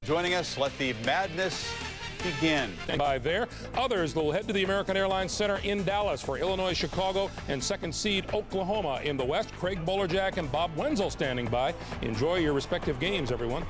Joining us, let the madness begin. By there, others will head to the American Airlines Center in Dallas for Illinois, Chicago, and second seed Oklahoma in the West. Craig Bolerjack and Bob Wenzel standing by. Enjoy your respective games, everyone.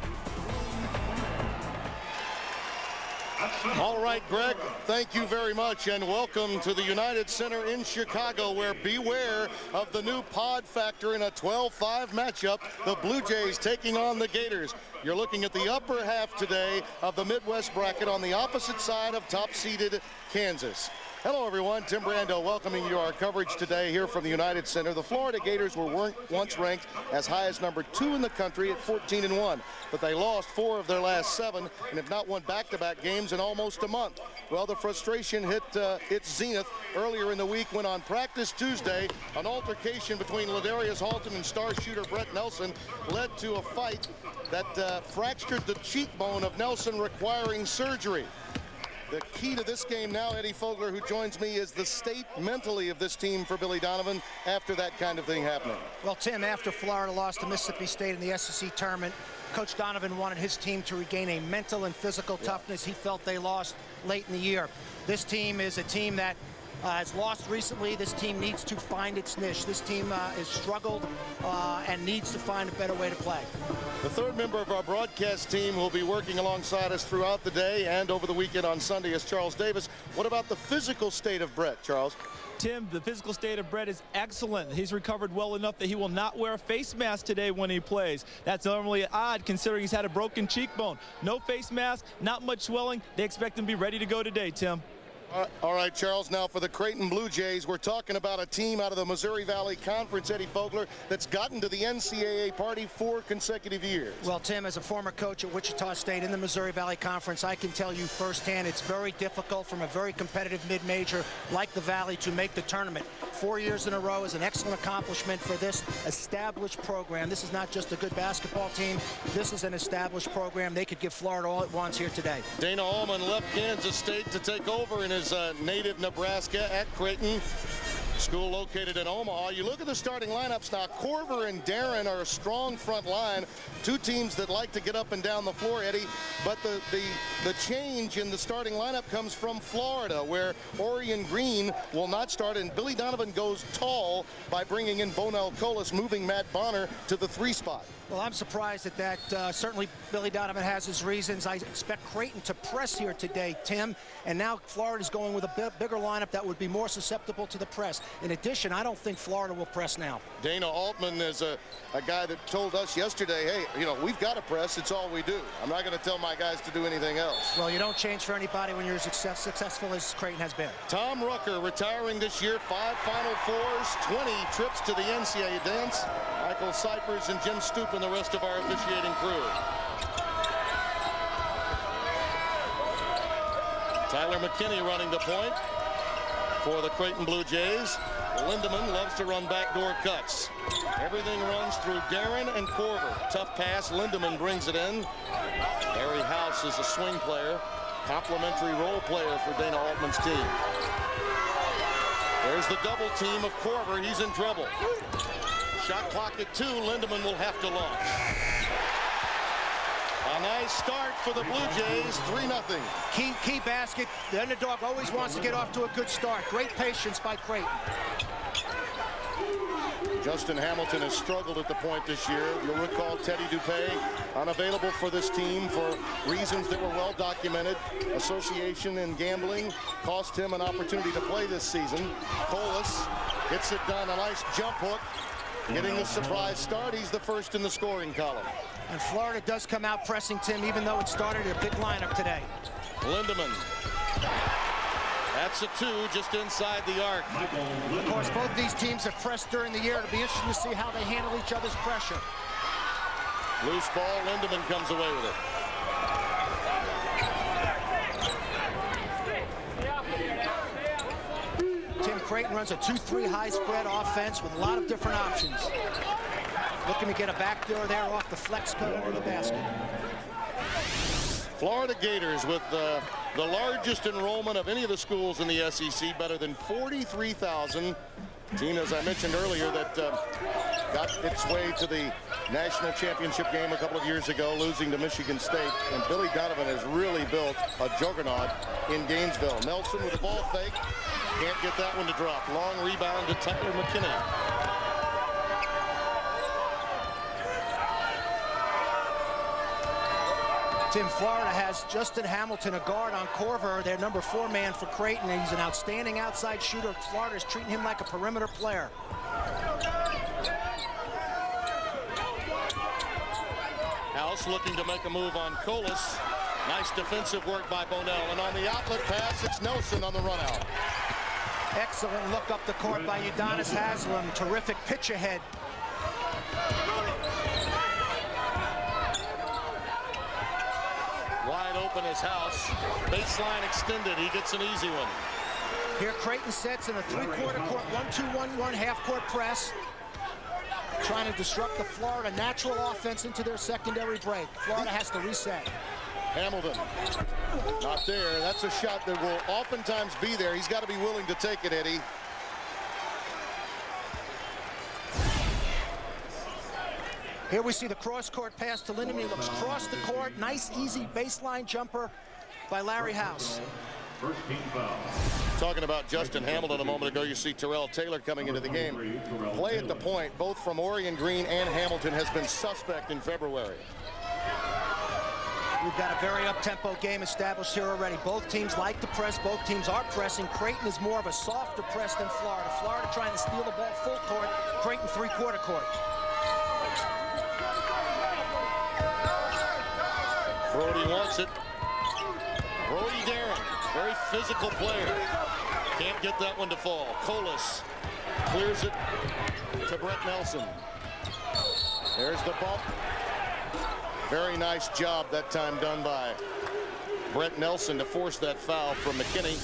All right, Greg, thank you very much, and welcome to the United Center in Chicago, where beware of the new pod factor in a 12-5 matchup. The Blue Jays taking on the Gators. You're looking at the upper half today of the Midwest bracket on the opposite side of top-seeded Kansas. Hello, everyone. Tim Brando welcoming you to our coverage today here from the United Center. The Florida Gators were once ranked as high as number 2 in the country at 14-1, but they lost 4 of their last 7 and have not won back-to-back games in almost a month. Well, the frustration hit its zenith earlier in the week when on practice Tuesday, an altercation between Ladarius Halton and star shooter Brett Nelson led to a fight that fractured the cheekbone of Nelson, requiring surgery. The key to this game now, Eddie Fogler, who joins me, is the state mentally of this team for Billy Donovan after that kind of thing happening. Well, Tim, after Florida lost to Mississippi State in the SEC tournament, Coach Donovan wanted his team to regain a mental and physical toughness he felt they lost late in the year. This team is a team that has lost recently. This team needs to find its niche. This team has struggled and needs to find a better way to play. The third member of our broadcast team who will be working alongside us throughout the day and over the weekend on Sunday is Charles Davis. What about the physical state of Brett, Charles? Tim, the physical state of Brett is excellent. He's recovered well enough that he will not wear a face mask today when he plays. That's normally odd considering he's had a broken cheekbone. No face mask, not much swelling. They expect him to be ready to go today, Tim. All right, Charles, now for the Creighton Blue Jays, we're talking about a team out of the Missouri Valley Conference, Eddie Fogler, that's gotten to the NCAA party 4 consecutive years. Well, Tim, as a former coach at Wichita State in the Missouri Valley Conference, I can tell you firsthand it's very difficult from a very competitive mid-major like the Valley to make the tournament. 4 years in a row is an excellent accomplishment for this established program. This is not just a good basketball team. This is an established program. They could give Florida all it wants here today. Dana Allman left Kansas State to take over in his native Nebraska at Creighton, school located in Omaha. You look at the starting lineups now. Corver and Darren are a strong front line. 2 teams that like to get up and down the floor, Eddie. But the change in the starting lineup comes from Florida, where Orion Green will not start, and Billy Donovan goes tall by bringing in Bonell Colas, moving Matt Bonner to the 3 spot. Well, I'm surprised at that. Certainly Billy Donovan has his reasons. I expect Creighton to press here today, Tim. And now Florida's going with a bigger lineup that would be more susceptible to the press. In addition, I don't think Florida will press now. Dana Altman is a guy that told us yesterday, hey, you know, we've got to press. It's all we do. I'm not going to tell my guys to do anything else. Well, you don't change for anybody when you're as successful as Creighton has been. Tom Rucker retiring this year, 5 Final Fours, 20 trips to the NCAA dance. Michael Cypers and Jim Stoop and the rest of our officiating crew. Tyler McKinney running the point for the Creighton Blue Jays. Lindemann loves to run backdoor cuts. Everything runs through Darren and Corver. Tough pass. Lindemann brings it in. Harry House is a swing player, complimentary role player for Dana Altman's team. There's the double team of Corver. He's in trouble. Shot clock at 2. Lindemann will have to launch. A nice start for the Blue Jays, 3-0. Key basket. The underdog always wants to get off to a good start. Great patience by Creighton. Justin Hamilton has struggled at the point this year. You'll recall Teddy Dupay unavailable for this team for reasons that were well documented. Association and gambling cost him an opportunity to play this season. Colas gets it done. A nice jump hook. Getting a surprise start. He's the first in the scoring column. And Florida does come out pressing, Tim, even though it started a big lineup today. Lindemann. That's a 2 just inside the arc. Of course, both these teams have pressed during the year. It'll be interesting to see how they handle each other's pressure. Loose ball. Lindemann comes away with it. Creighton runs a 2-3 high spread offense with a lot of different options. Looking to get a backdoor there off the flex cut under the basket. Florida Gators with the largest enrollment of any of the schools in the SEC, better than 43,000. Team, as I mentioned earlier, that got its way to the national championship game a couple of years ago, losing to Michigan State. And Billy Donovan has really built a juggernaut in Gainesville. Nelson with a ball fake. Can't get that one to drop. Long rebound to Tyler McKinney. Tim, Florida has Justin Hamilton, a guard on Corver, their number 4 man for Creighton, and he's an outstanding outside shooter. Florida's treating him like a perimeter player. House looking to make a move on Colas. Nice defensive work by Bonell, and on the outlet pass, it's Nelson on the run out. Excellent look up the court by Udonis Haslem. Terrific pitch ahead. Wide open is House. Baseline extended. He gets an easy one. Here Creighton sets in a 3-quarter court 1-2-1-1 half-court press, trying to disrupt the Florida natural offense into their secondary break. Florida has to reset. Hamilton, not there. That's a shot that will oftentimes be there. He's got to be willing to take it, Eddie. Here we see the cross-court pass to Lindemann. He looks across the court. Nice, easy baseline jumper by Larry House. First team foul. Talking about Justin Hamilton a moment ago, you see Terrell Taylor coming into the game. Play at the point, both from Orion Green and Hamilton, has been suspect in February. We've got a very up-tempo game established here already. Both teams like to press. Both teams are pressing. Creighton is more of a softer press than Florida. Florida trying to steal the ball full court. Creighton 3-quarter court. Brody wants it. Brody Darren, very physical player. Can't get that one to fall. Colas clears it to Brett Nelson. There's the bump. Very nice job that time done by Brett Nelson to force that foul from McKinney.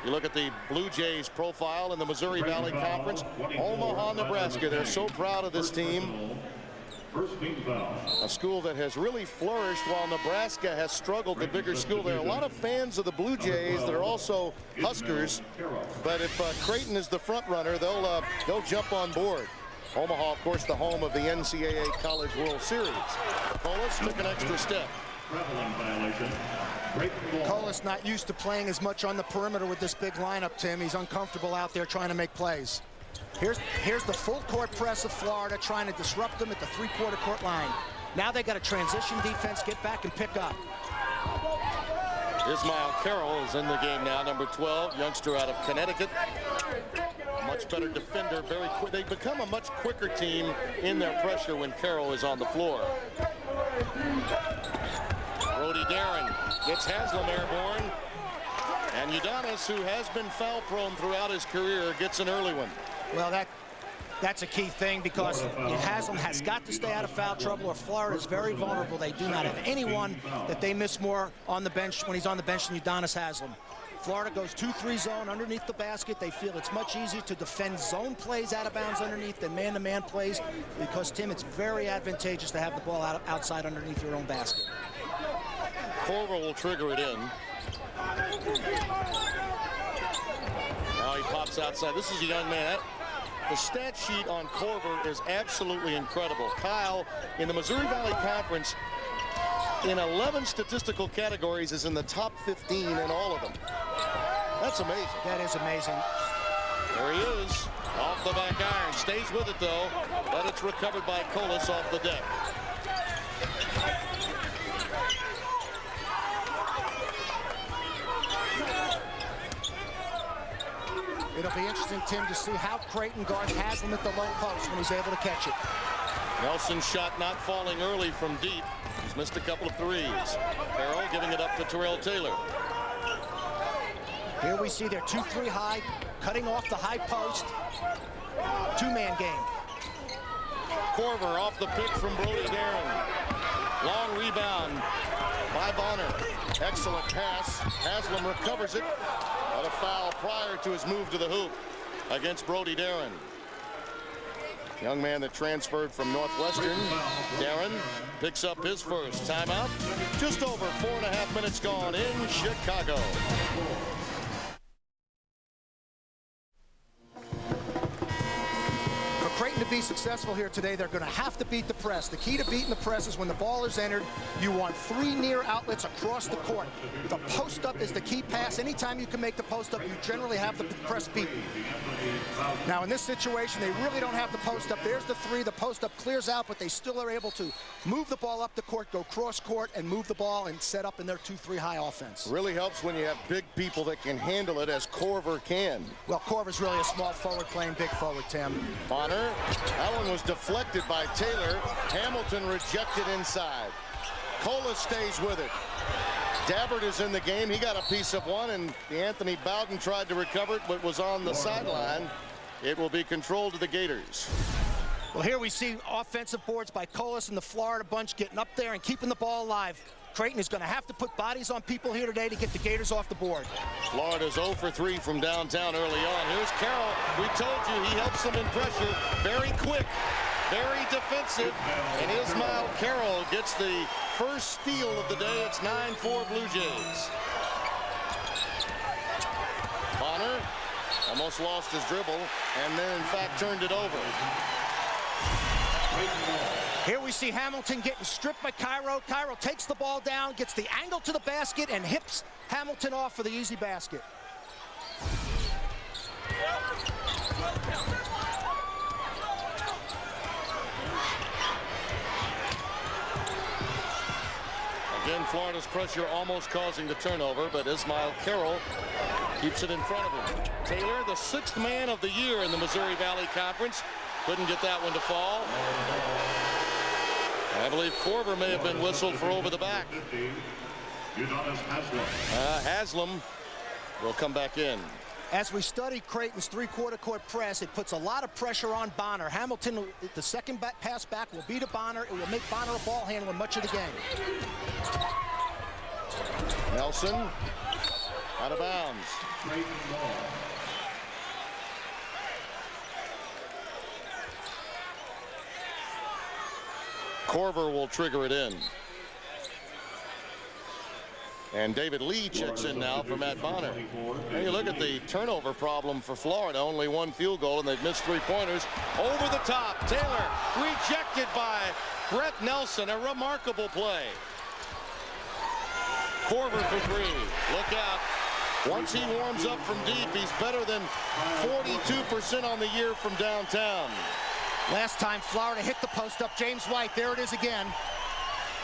You look at the Blue Jays profile in the Missouri Valley Conference. Omaha, Nebraska. They're so proud of this team. A school that has really flourished while Nebraska has struggled, the bigger school. There are a lot of fans of the Blue Jays that are also Huskers, but if Creighton is the front runner, they'll jump on board. Omaha, of course, the home of the NCAA College World Series. Colas took an extra step. Colas not used to playing as much on the perimeter with this big lineup, Tim. He's uncomfortable out there trying to make plays. Here's the full court press of Florida trying to disrupt them at the 3-quarter court line. Now they got a transition defense, get back and pick up. Ismail Carroll is in the game now, number 12, youngster out of Connecticut. Much better defender, very quick. They become a much quicker team in their pressure when Carroll is on the floor. Brody Darren gets Haslem airborne. And Udonis, who has been foul prone throughout his career, gets an early one. Well, that's a key thing because Haslem has got to stay out of foul trouble or Florida is very vulnerable. They do not have anyone that they miss more on the bench when he's on the bench than Udonis Haslem. Florida goes 2-3 zone underneath the basket. They feel it's much easier to defend zone plays out of bounds underneath than man-to-man plays because, Tim, it's very advantageous to have the ball outside underneath your own basket. Corver will trigger it in. Now he pops outside. This is a young man. The stat sheet on Corver is absolutely incredible. Kyle, in the Missouri Valley Conference, in 11 statistical categories, is in the top 15 in all of them. That's amazing. That is amazing. There he is, off the back iron. Stays with it, though, but it's recovered by Colas off the deck. It'll be interesting, Tim, to see how Creighton guards Haslem at the low post when he's able to catch it. Nelson's shot not falling early from deep. He's missed a couple of threes. Carroll giving it up to Terrell Taylor. Here we see their 2-3 high, cutting off the high post. Two-man game. Corver off the pick from Brody Darren. Long rebound by Bonner. Excellent pass. Haslem recovers it. Got a foul prior to his move to the hoop against Brody Darren. Young man that transferred from Northwestern. Darren picks up his first timeout. Just over 4.5 minutes gone in Chicago. For Creighton to be be successful here today, they're going to have to beat the press. The key to beating the press is when the ball is entered, you want 3 near outlets across the court. The post-up is the key pass. Anytime you can make the post-up, you generally have the press beaten. Now, in this situation, they really don't have the post-up. There's the 3. The post-up clears out, but they still are able to move the ball up the court, go cross-court, and move the ball and set up in their 2-3 high offense. Really helps when you have big people that can handle it, as Korver can. Well, Korver's really a small forward playing big forward, Tim. Bonner, that one was deflected by Taylor. Hamilton rejected inside. Cola stays with it. Dabbert is in the game. He got a piece of one, and Anthony Bowden tried to recover it, but was on the sideline. It will be controlled to the Gators. Well, here we see offensive boards by Colas and the Florida bunch getting up there and keeping the ball alive. Creighton is going to have to put bodies on people here today to get the Gators off the board. Florida's 0 for 3 from downtown early on. Here's Carroll. We told you he helps them in pressure. Very quick, very defensive. And Ismail Carroll gets the first steal of the day. It's 9-4 Blue Jays. Bonner almost lost his dribble and then, in fact, turned it over. Here we see Hamilton getting stripped by Cairo. Cairo takes the ball down, gets the angle to the basket, and hips Hamilton off for the easy basket. Again, Florida's pressure almost causing the turnover, but Ismail Carroll keeps it in front of him. Taylor, the 6th man of the year in the Missouri Valley Conference, couldn't get that one to fall. I believe Korver may have been whistled for over the back. Haslam will come back in. As we study Creighton's 3-quarter court press, it puts a lot of pressure on Bonner. Hamilton, the second pass back, will be to Bonner. It will make Bonner a ball handler much of the game. Nelson out of bounds. Korver will trigger it in. And David Lee checks in now for Matt Bonner. And you look at the turnover problem for Florida. Only 1 field goal, and they've missed 3-pointers. Over the top, Taylor rejected by Brett Nelson. A remarkable play. Korver for 3. Look out. Once he warms up from deep, he's better than 42% on the year from downtown. Last time Florida hit the post up, James White. There it is again.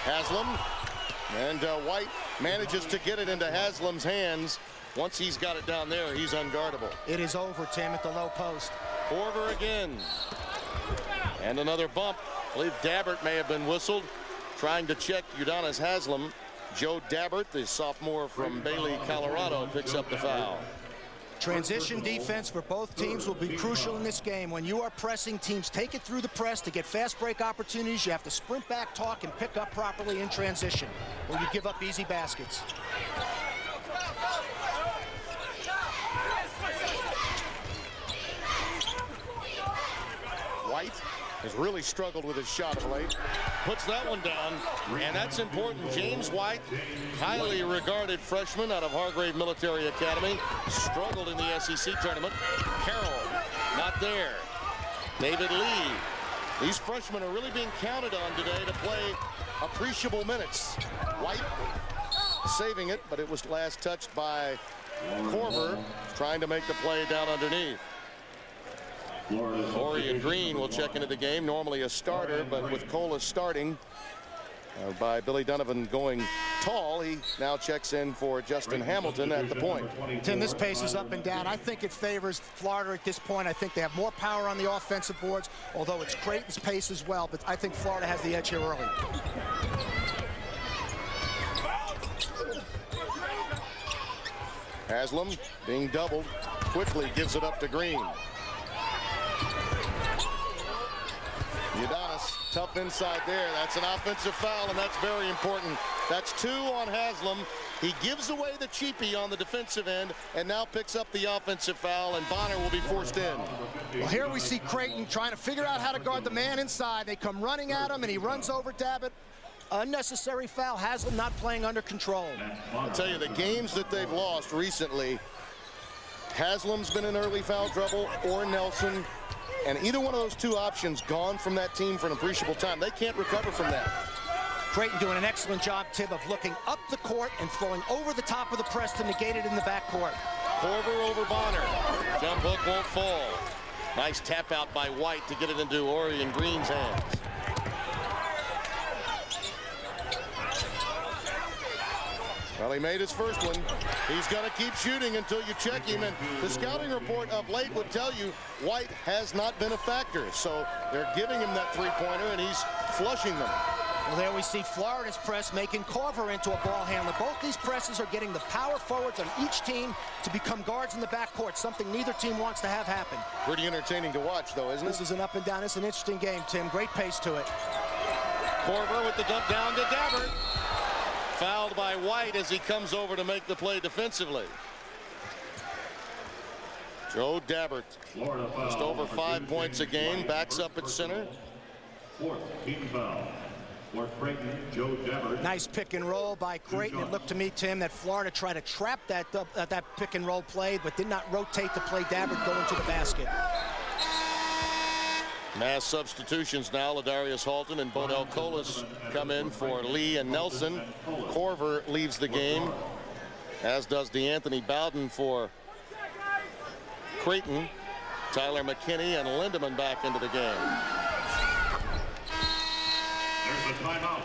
Haslam. And White manages to get it into Haslam's hands. Once he's got it down there, he's unguardable. It is over, Tim, at the low post. Korver again. And another bump. I believe Dabbert may have been whistled, trying to check Udonis Haslam. Joe Dabbert, the sophomore from Bailey, Colorado, picks up the foul. Transition defense for both teams will be crucial in this game. When you are pressing, teams take it through the press to get fast break opportunities. You have to sprint back, talk, and pick up properly in transition, or you give up easy baskets. White has really struggled with his shot of late. Puts that one down, and that's important. James White, highly regarded freshman out of Hargrave Military Academy, struggled in the SEC tournament. Carroll, not there. David Lee. These freshmen are really being counted on today to play appreciable minutes. White saving it, but it was last touched by Korver, trying to make the play down underneath. Orion Green will check into the game, normally a starter, but with Cola starting by Billy Donovan going tall, he now checks in for Justin Hamilton at the point. Tim, this pace is up and down. I think it favors Florida at this point. I think they have more power on the offensive boards, although it's Creighton's pace as well, but I think Florida has the edge here early. Haslam being doubled, quickly gives it up to Green. Udonis, tough inside there. That's an offensive foul, and that's very important. That's 2 on Haslam. He gives away the cheapie on the defensive end and now picks up the offensive foul, and Bonner will be forced in. Well, here we see Creighton trying to figure out how to guard the man inside. They come running at him, and he runs over Dabbert. Unnecessary foul. Haslam not playing under control. I'll tell you, the games that they've lost recently, Haslam's been in early foul trouble, or Nelson. And either one of those two options gone from that team for an appreciable time. They can't recover from that. Creighton doing an excellent job, Tim, of looking up the court and throwing over the top of the press to negate it in the backcourt. Korver over Bonner. Jump hook won't fall. Nice tap out by White to get it into Orion Green's hands. Well, he made his first one. He's going to keep shooting until you check him. And the scouting report of late would tell you White has not been a factor. So they're giving him that three-pointer, and he's flushing them. Well, there we see Florida's press making Korver into a ball handler. Both these presses are getting the power forwards on each team to become guards in the backcourt, something neither team wants to have happen. Pretty entertaining to watch, though, isn't it? This is an up and down. It's an interesting game, Tim. Great pace to it. Korver with the dump down to Dabbert. Fouled by White as he comes over to make the play defensively. Joe Dabbert, just over 5 points a game, backs up at center. Fourth team foul. For Creighton, Joe Dabbert. Nice pick and roll by Creighton. It looked to me, Tim, that Florida tried to trap that pick and roll play, but did not rotate to play Dabbert going to the basket. Mass substitutions now. Ladarius Halton and Bonell Colas come in for Lee and Nelson. Korver leaves the game, as does DeAnthony Bowden for Creighton. Tyler McKinney and Lindemann back into the game. There's a timeout.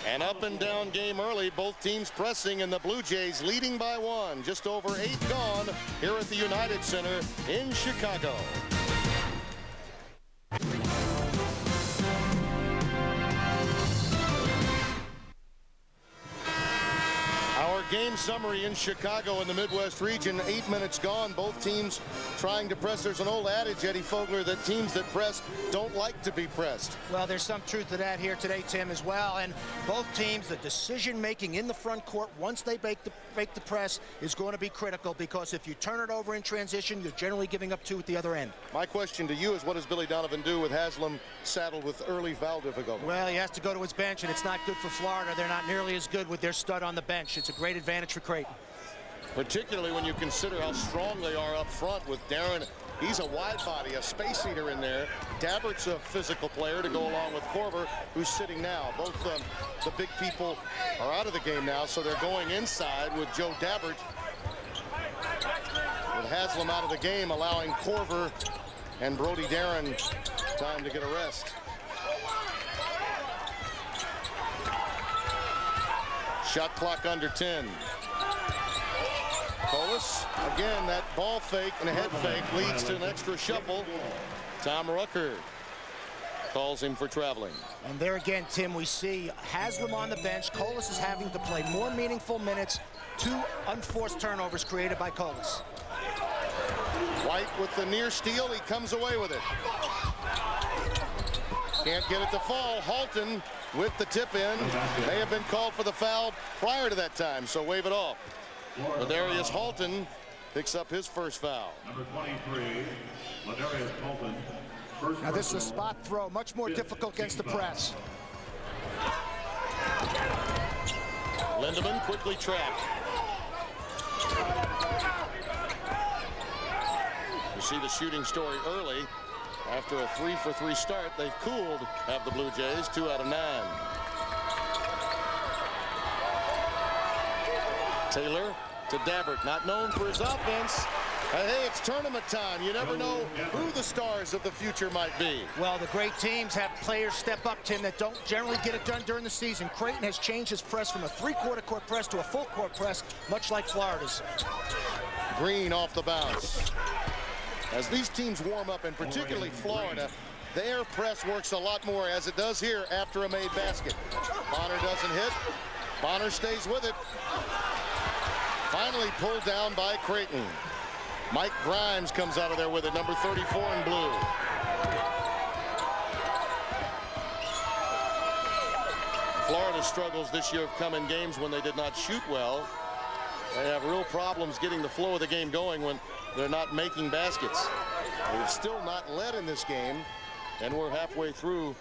An up and down game early. Both teams pressing, and the Blue Jays leading by 1. Just over 8 gone here at the United Center in Chicago. Game summary in Chicago in the Midwest region. 8 minutes gone. Both teams trying to press. There's an old adage, Eddie Fogler, that teams that press don't like to be pressed. Well, there's some truth to that here today, Tim, as well. And both teams, the decision making in the front court once they make the press is going to be critical, because if you turn it over in transition, you're generally giving up 2 at the other end. My question to you is, what does Billy Donovan do with Haslam saddled with early foul difficulty? Well, he has to go to his bench, and it's not good for Florida. They're not nearly as good with their stud on the bench. It's a great advantage for Creighton. Particularly when you consider how strong they are up front with Darren. He's a wide body, a space eater in there. Dabbert's a physical player to go along with Korver, who's sitting now. Both the big people are out of the game now, so they're going inside with Joe Dabbert. With Haslam out of the game, allowing Korver and Brody Darren time to get a rest. Shot clock under 10. Colas, again, that ball fake and a head fake leads to an extra shuffle. Tom Rucker calls him for traveling. And there again, Tim, we see Haslam on the bench. Colas is having to play more meaningful minutes. 2 unforced turnovers created by Colas. White with the near steal. He comes away with it. Can't get it to fall. Halton with the tip in. May have been called for the foul prior to that time, so wave it off. Ladarius Halton picks up his first foul. Number 23, Ladarius Halton. First now this is a spot throw, much more difficult against the press. Lindemann quickly trapped. You see the shooting story early. After a 3-for-3 start, they've cooled, have the Blue Jays, 2 out of 9. Taylor to Dabbert, not known for his offense. Hey, it's tournament time. You never know who the stars of the future might be. Well, the great teams have players step up, Tim, that don't generally get it done during the season. Creighton has changed his press from a 3-quarter court press to a full court press, much like Florida's. Green off the bounce. As these teams warm up, and particularly Florida, their press works a lot more, as it does here after a made basket. Bonner doesn't hit. Bonner stays with it. Finally pulled down by Creighton. Mike Grimes comes out of there with it, number 34 in blue. Florida's struggles this year have come in games when they did not shoot well. They have real problems getting the flow of the game going when they're not making baskets. They've still not led in this game, and we're halfway through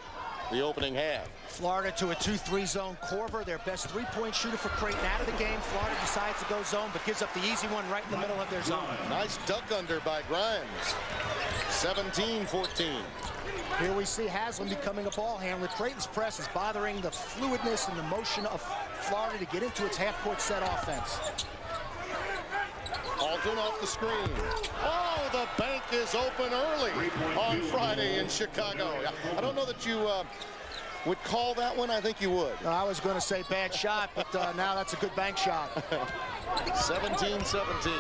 the opening half. Florida to a 2-3 zone. Korver, their best three-point shooter for Creighton, out of the game. Florida decides to go zone, but gives up the easy one right in the middle of their zone. Nice duck under by Grimes. 17-14. Here we see Haslam becoming a ball handler. Creighton's press is bothering the fluidness and the motion of Florida to get into its half-court set offense. Alton off the screen. Oh, the bank is open early on Friday in Chicago. I don't know that you would call that one. I think you would. I was going to say bad shot, but now that's a good bank shot. 17-17.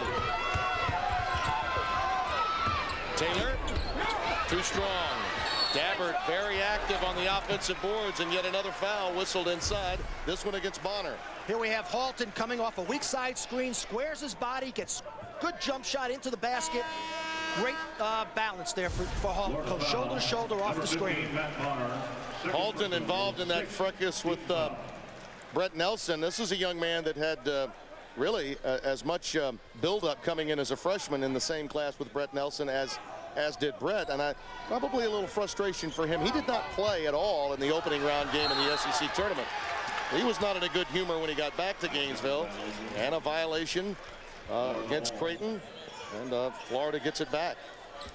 Taylor, too strong. Dabbert very active on the offensive boards, and yet another foul whistled inside. This one against Bonner. Here we have Halton coming off a weak side screen, squares his body, gets good jump shot into the basket. Great balance there for Halton. Goes shoulder to shoulder off the screen. Halton involved in that fracas with Brett Nelson. This is a young man that had really as much build-up coming in as a freshman in the same class with Brett Nelson as did Brett, and probably a little frustration for him. He did not play at all in the opening round game in the SEC tournament. He was not in a good humor when he got back to Gainesville, and a violation against Creighton, and Florida gets it back.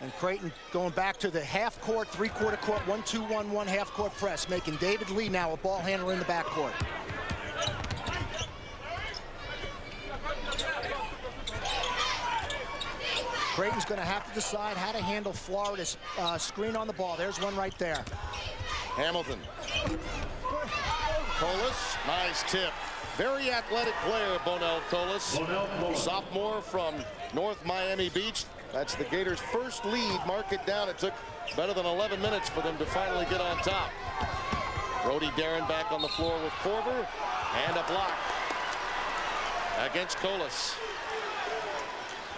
And Creighton going back to the half-court, three-quarter court, 1-2-1-1 half-court press, making David Lee now a ball handler in the backcourt. Creighton's going to have to decide how to handle Florida's screen on the ball. There's one right there. Hamilton. Colas, nice tip. Very athletic player, Bonell Colas. Sophomore from North Miami Beach. That's the Gators' first lead. Mark it down. It took better than 11 minutes for them to finally get on top. Brody Darren back on the floor with Korver, and a block against Colas.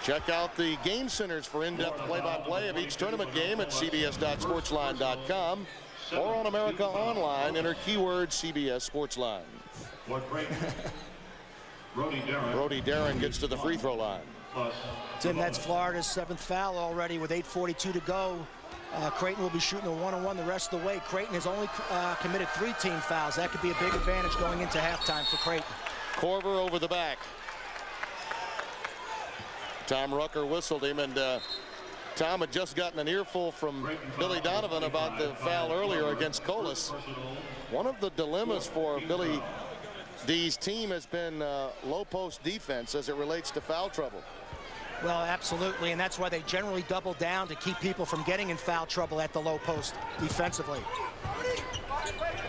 Check out the game centers for in-depth play-by-play of each tournament game at cbs.sportsline.com or on America Online. Enter keyword CBS Sportsline. Brody Darren gets to the free throw line. Tim, that's Florida's 7th foul already with 8:42 to go. Creighton will be shooting a one-on-one the rest of the way. Creighton has only committed 3 team fouls. That could be a big advantage going into halftime for Creighton. Korver over the back. Tom Rucker whistled him, and Tom had just gotten an earful from Billy Donovan about the foul earlier against Colas. One of the dilemmas for Billy D's team has been low post defense as it relates to foul trouble. Well, absolutely, and that's why they generally double down to keep people from getting in foul trouble at the low post defensively.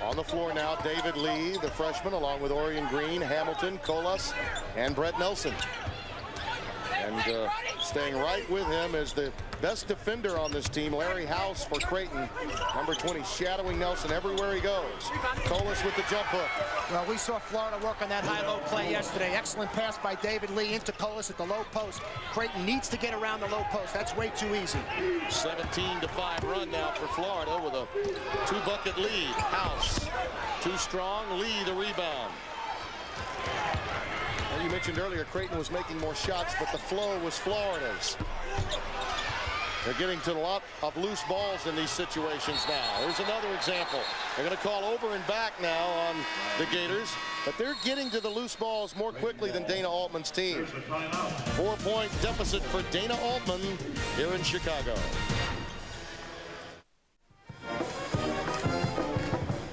On the floor now, David Lee, the freshman, along with Orion Green, Hamilton, Colas, and Brett Nelson. And staying right with him is the best defender on this team, Larry House for Creighton. Number 20, shadowing Nelson everywhere he goes. Colas with the jump hook. Well, we saw Florida work on that high-low play yesterday. Excellent pass by David Lee into Colas at the low post. Creighton needs to get around the low post. That's way too easy. 17-5 run now for Florida with a 2-bucket lead. House, too strong. Lee the rebound. You mentioned earlier Creighton was making more shots, but the flow was Florida's. They're getting to a lot of loose balls in these situations now. Here's another example. They're going to call over and back now on the Gators, but they're getting to the loose balls more quickly than Dana Altman's team. 4-point deficit for Dana Altman here in Chicago.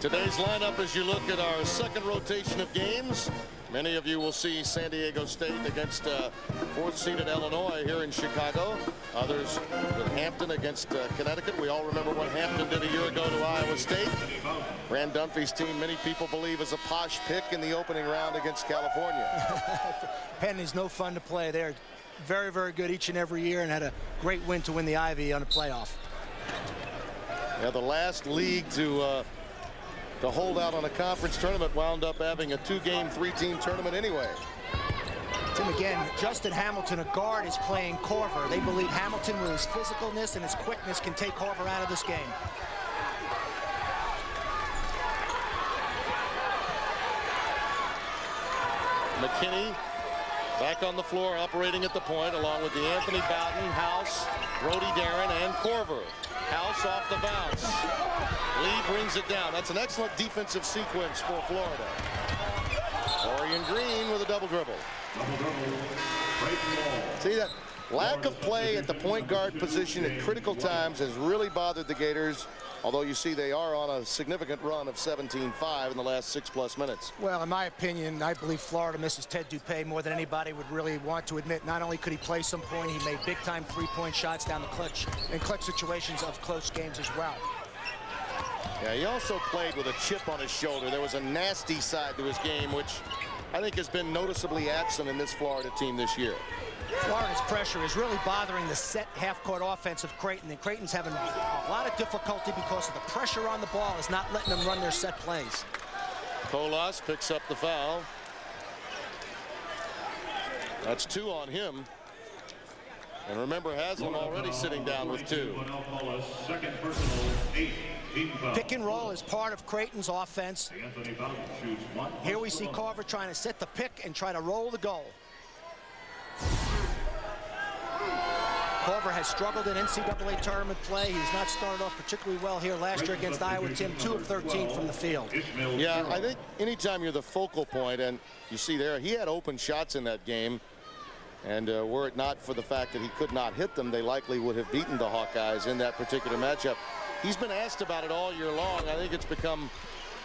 Today's lineup, as you look at our second rotation of games, many of you will see San Diego State against 4th-seeded Illinois here in Chicago. Others with Hampton against Connecticut. We all remember what Hampton did a year ago to Iowa State. Fran Dunphy's team, many people believe, is a posh pick in the opening round against California. Penn is no fun to play. They're very, very good each and every year and had a great win to win the Ivy on a playoff. Yeah, the last league to hold out on a conference tournament wound up having a 2-game, 3-team tournament anyway. Tim, again, Justin Hamilton, a guard, is playing Korver. They believe Hamilton, with his physicalness and his quickness, can take Korver out of this game. McKinney back on the floor, operating at the point, along with the Anthony Bowden, House, Brody Darren, and Korver. House off the bounce. Lee brings it down. That's an excellent defensive sequence for Florida. Dorian Green with a double dribble. See that lack of play at the point guard position at critical times has really bothered the Gators. Although you see they are on a significant run of 17-5 in the last 6+ minutes. Well, in my opinion, I believe Florida misses Ted Dupay more than anybody would really want to admit. Not only could he play some point, he made big-time three-point shots down the clutch in clutch situations of close games as well. Yeah, he also played with a chip on his shoulder. There was a nasty side to his game, which I think has been noticeably absent in this Florida team this year. Florida's pressure is really bothering the set half-court offense of Creighton, and Creighton's having a lot of difficulty because of the pressure on the ball is not letting them run their set plays. Colas picks up the foul. That's 2 on him. And remember, Haslam already sitting down with 2. Second personal, 8. Pick and roll is part of Creighton's offense. Here we see Carver trying to set the pick and try to roll the goal. Carver has struggled in NCAA tournament play. He's not started off particularly well here last year against Iowa. Tim, 2 of 13 from the field. Yeah, I think anytime you're the focal point, and you see there, he had open shots in that game. And were it not for the fact that he could not hit them, they likely would have beaten the Hawkeyes in that particular matchup. He's been asked about it all year long. I think it's become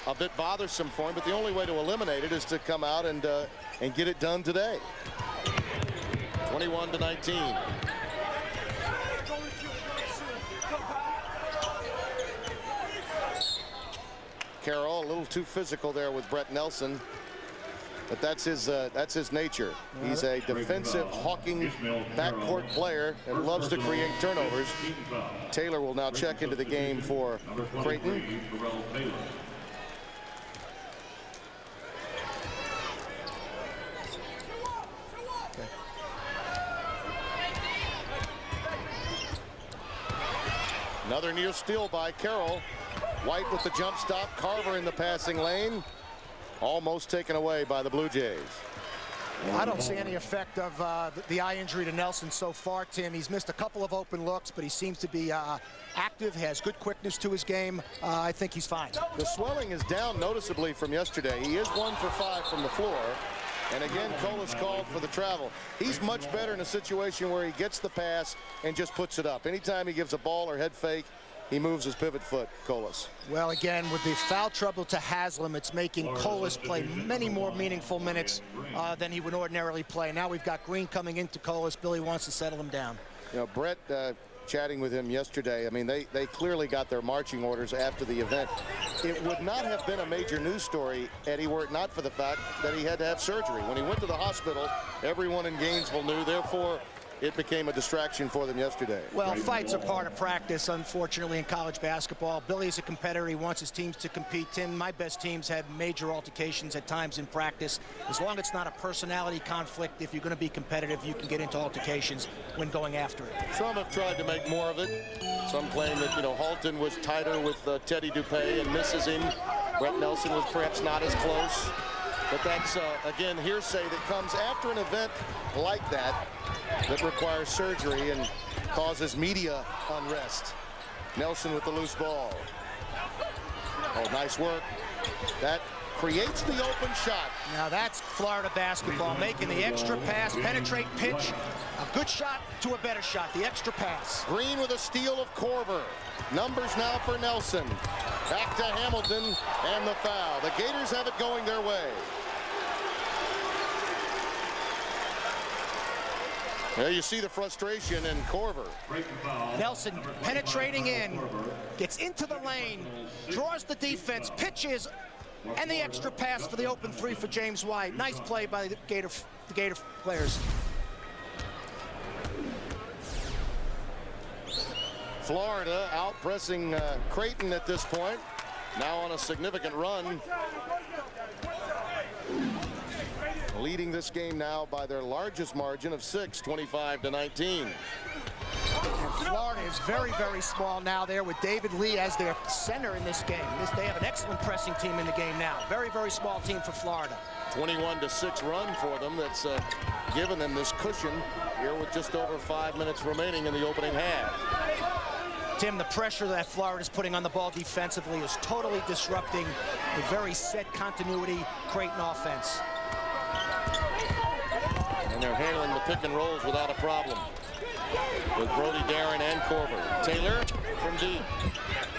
a bit bothersome for him, but the only way to eliminate it is to come out and get it done today. 21-19. Carroll a little too physical there with Brett Nelson, but that's his nature. He's a defensive, hawking backcourt player and loves to create turnovers. Taylor will now check into the game for Creighton. Another near steal by Carroll. White with the jump stop. Carver in the passing lane. Almost taken away by the Blue Jays. I don't see any effect of the eye injury to Nelson so far, Tim. He's missed a couple of open looks, but he seems to be active, has good quickness to his game. I think he's fine. The swelling is down noticeably from yesterday. He is 1 for 5 from the floor. And again, Colas called for the travel. He's much better in a situation where he gets the pass and just puts it up. Anytime he gives a ball or head fake, he moves his pivot foot, Colas. Well, again, with the foul trouble to Haslam, it's making Colas play many more meaningful minutes than he would ordinarily play. Now we've got Green coming into Colas. Billy wants to settle him down. You know, Brett, chatting with him yesterday, I mean, they clearly got their marching orders after the event. It would not have been a major news story, Eddie, were it not for the fact that he had to have surgery. When he went to the hospital, everyone in Gainesville knew, therefore, it became a distraction for them yesterday. Well, fights are part of practice, unfortunately, in college basketball. Billy's a competitor. He wants his teams to compete. Tim, my best teams had major altercations at times in practice. As long as it's not a personality conflict, if you're going to be competitive, you can get into altercations when going after it. Some have tried to make more of it. Some claim that, you know, Halton was tighter with Teddy Dupay and misses him. Brett Nelson was perhaps not as close. But that's, again, hearsay that comes after an event like that requires surgery and causes media unrest. Nelson with the loose ball. Oh, nice work. That creates the open shot. Now that's Florida basketball, making the extra pass, penetrate, pitch, a good shot to a better shot, the extra pass. Green with a steal of Corver. Numbers now for Nelson. Back to Hamilton and the foul. The Gators have it going their way. There you see the frustration in Corver. Nelson penetrating in, gets into the lane, draws the defense, pitches, and the extra pass for the open 3 for James White. Nice play by the Gator players. Florida out pressing Creighton at this point. Now on a significant run. Leading this game now by their largest margin of 6, 25-19. And Florida is very, very small now there with David Lee as their center in this game. They have an excellent pressing team in the game now. Very, very small team for Florida. 21-6 run for them. That's given them this cushion here with just over 5 minutes remaining in the opening half. Tim, the pressure that Florida's putting on the ball defensively is totally disrupting the very set continuity Creighton offense. And they're handling the pick and rolls without a problem with Brody, Darren, and Corver. Taylor from deep.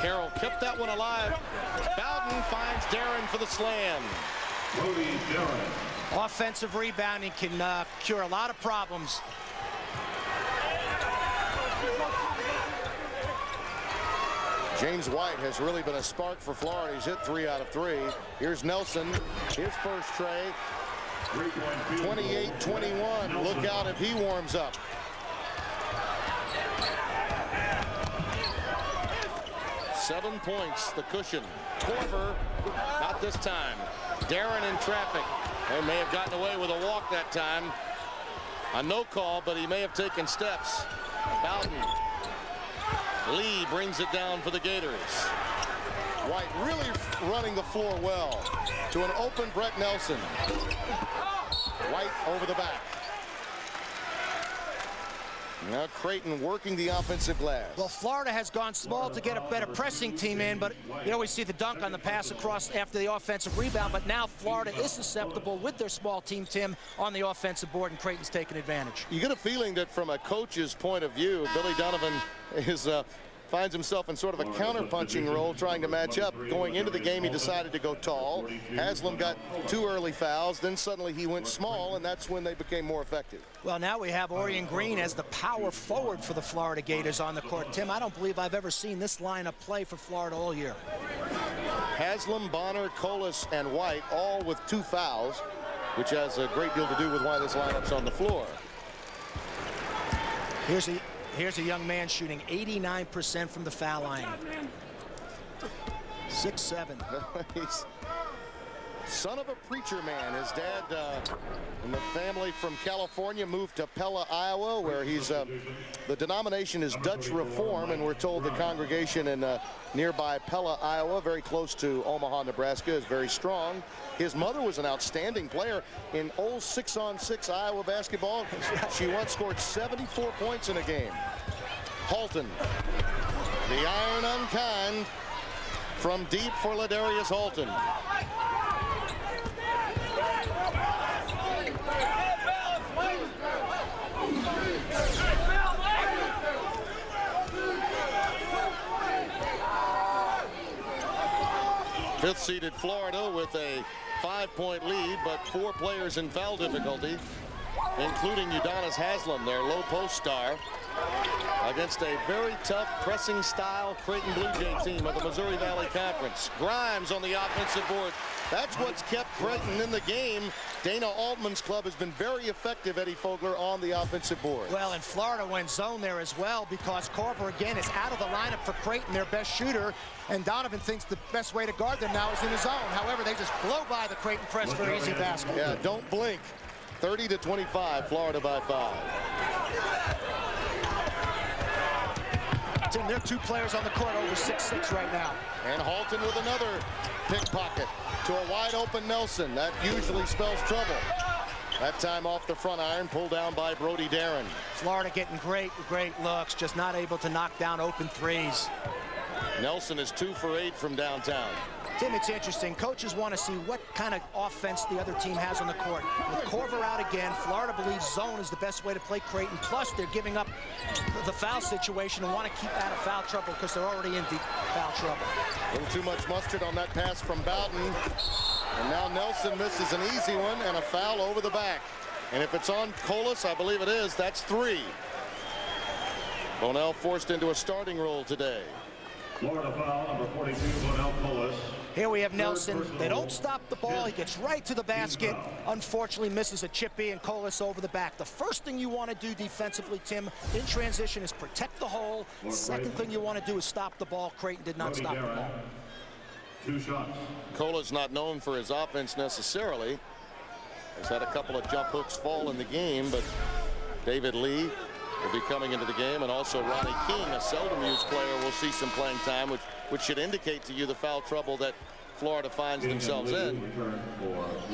Carroll kept that one alive. Bowden finds Darren for the slam. Brody Darren. Offensive rebounding can cure a lot of problems. James White has really been a spark for Florida. He's hit 3 out of 3. Here's Nelson, his first tray. 28-21. Look out if he warms up. Seven points, the cushion. Corver, not this time. Darren in traffic. They may have gotten away with a walk that time. A no call, but he may have taken steps. Bowden. Lee brings it down for the Gators. White really running the floor well to an open Brett Nelson. White over the back. Now Creighton working the offensive glass. Well, Florida has gone small to get a better pressing team in, but you always see the dunk on the pass across after the offensive rebound. But now Florida is susceptible with their small team, Tim, on the offensive board, and Creighton's taking advantage. You get a feeling that from a coach's point of view, Billy Donovan is finds himself in sort of a counter-punching role trying to match up. Going into the game, he decided to go tall. Haslam got 2 early fouls. Then suddenly he went small, and that's when they became more effective. Well, now we have Orion Green as the power forward for the Florida Gators on the court. Tim, I don't believe I've ever seen this lineup play for Florida all year. Haslam, Bonner, Colas, and White all with 2 fouls, which has a great deal to do with why this lineup's on the floor. Here's a young man shooting 89% from the foul line. 6'7". He's son of a preacher man. His dad and the family from California moved to Pella, Iowa, where he's the denomination is Dutch Reform, and we're told the congregation in nearby Pella, Iowa, very close to Omaha, Nebraska, is very strong. His mother was an outstanding player in old 6-on-6 Iowa basketball. She once scored 74 points in a game. Halton, the iron unkind, from deep for Ladarius Halton. Fifth-seeded Florida with a 5-point lead, but 4 players in foul difficulty, including Udonis Haslam, their low post star, against a very tough pressing style Creighton Blue Jay team of the Missouri Valley Conference. Grimes on the offensive board. That's what's kept Creighton in the game. Dana Altman's club has been very effective, Eddie Fogler, on the offensive board. Well, and Florida went zone there as well because Corver, again, is out of the lineup for Creighton, their best shooter, and Donovan thinks the best way to guard them now is in the zone. However, they just blow by the Creighton press for an easy basket. Yeah, don't blink. 30-25, Florida by 5. Tim, there are 2 players on the court over 6'6" right now. And Halton with another pickpocket to a wide open Nelson. That usually spells trouble. That time off the front iron, pulled down by Brody Darren. Florida getting great looks, just not able to knock down open threes. Nelson is 2 for 8 from downtown. Tim, it's interesting. Coaches want to see what kind of offense the other team has on the court. With Corver out again, Florida believes zone is the best way to play Creighton. Plus, they're giving up the foul situation and want to keep out of foul trouble because they're already in deep foul trouble. A little too much mustard on that pass from Bowden. And now Nelson misses an easy one and a foul over the back. And if it's on Colas, I believe it is, that's 3. Bonell forced into a starting role today. Florida foul number 42, Bonell Colas. Here we have Nelson. They don't stop the ball. He gets right to the basket. Unfortunately, misses a chippy and Colas over the back. The first thing you want to do defensively, Tim, in transition is protect the hole. Second thing you want to do is stop the ball. Creighton did not stop the ball. 2 shots. Cola's not known for his offense necessarily. He's had a couple of jump hooks fall in the game, but David Lee will be coming into the game, and also Ronnie King, a seldom used player, will see some playing time, which should indicate to you the foul trouble that Florida finds themselves in.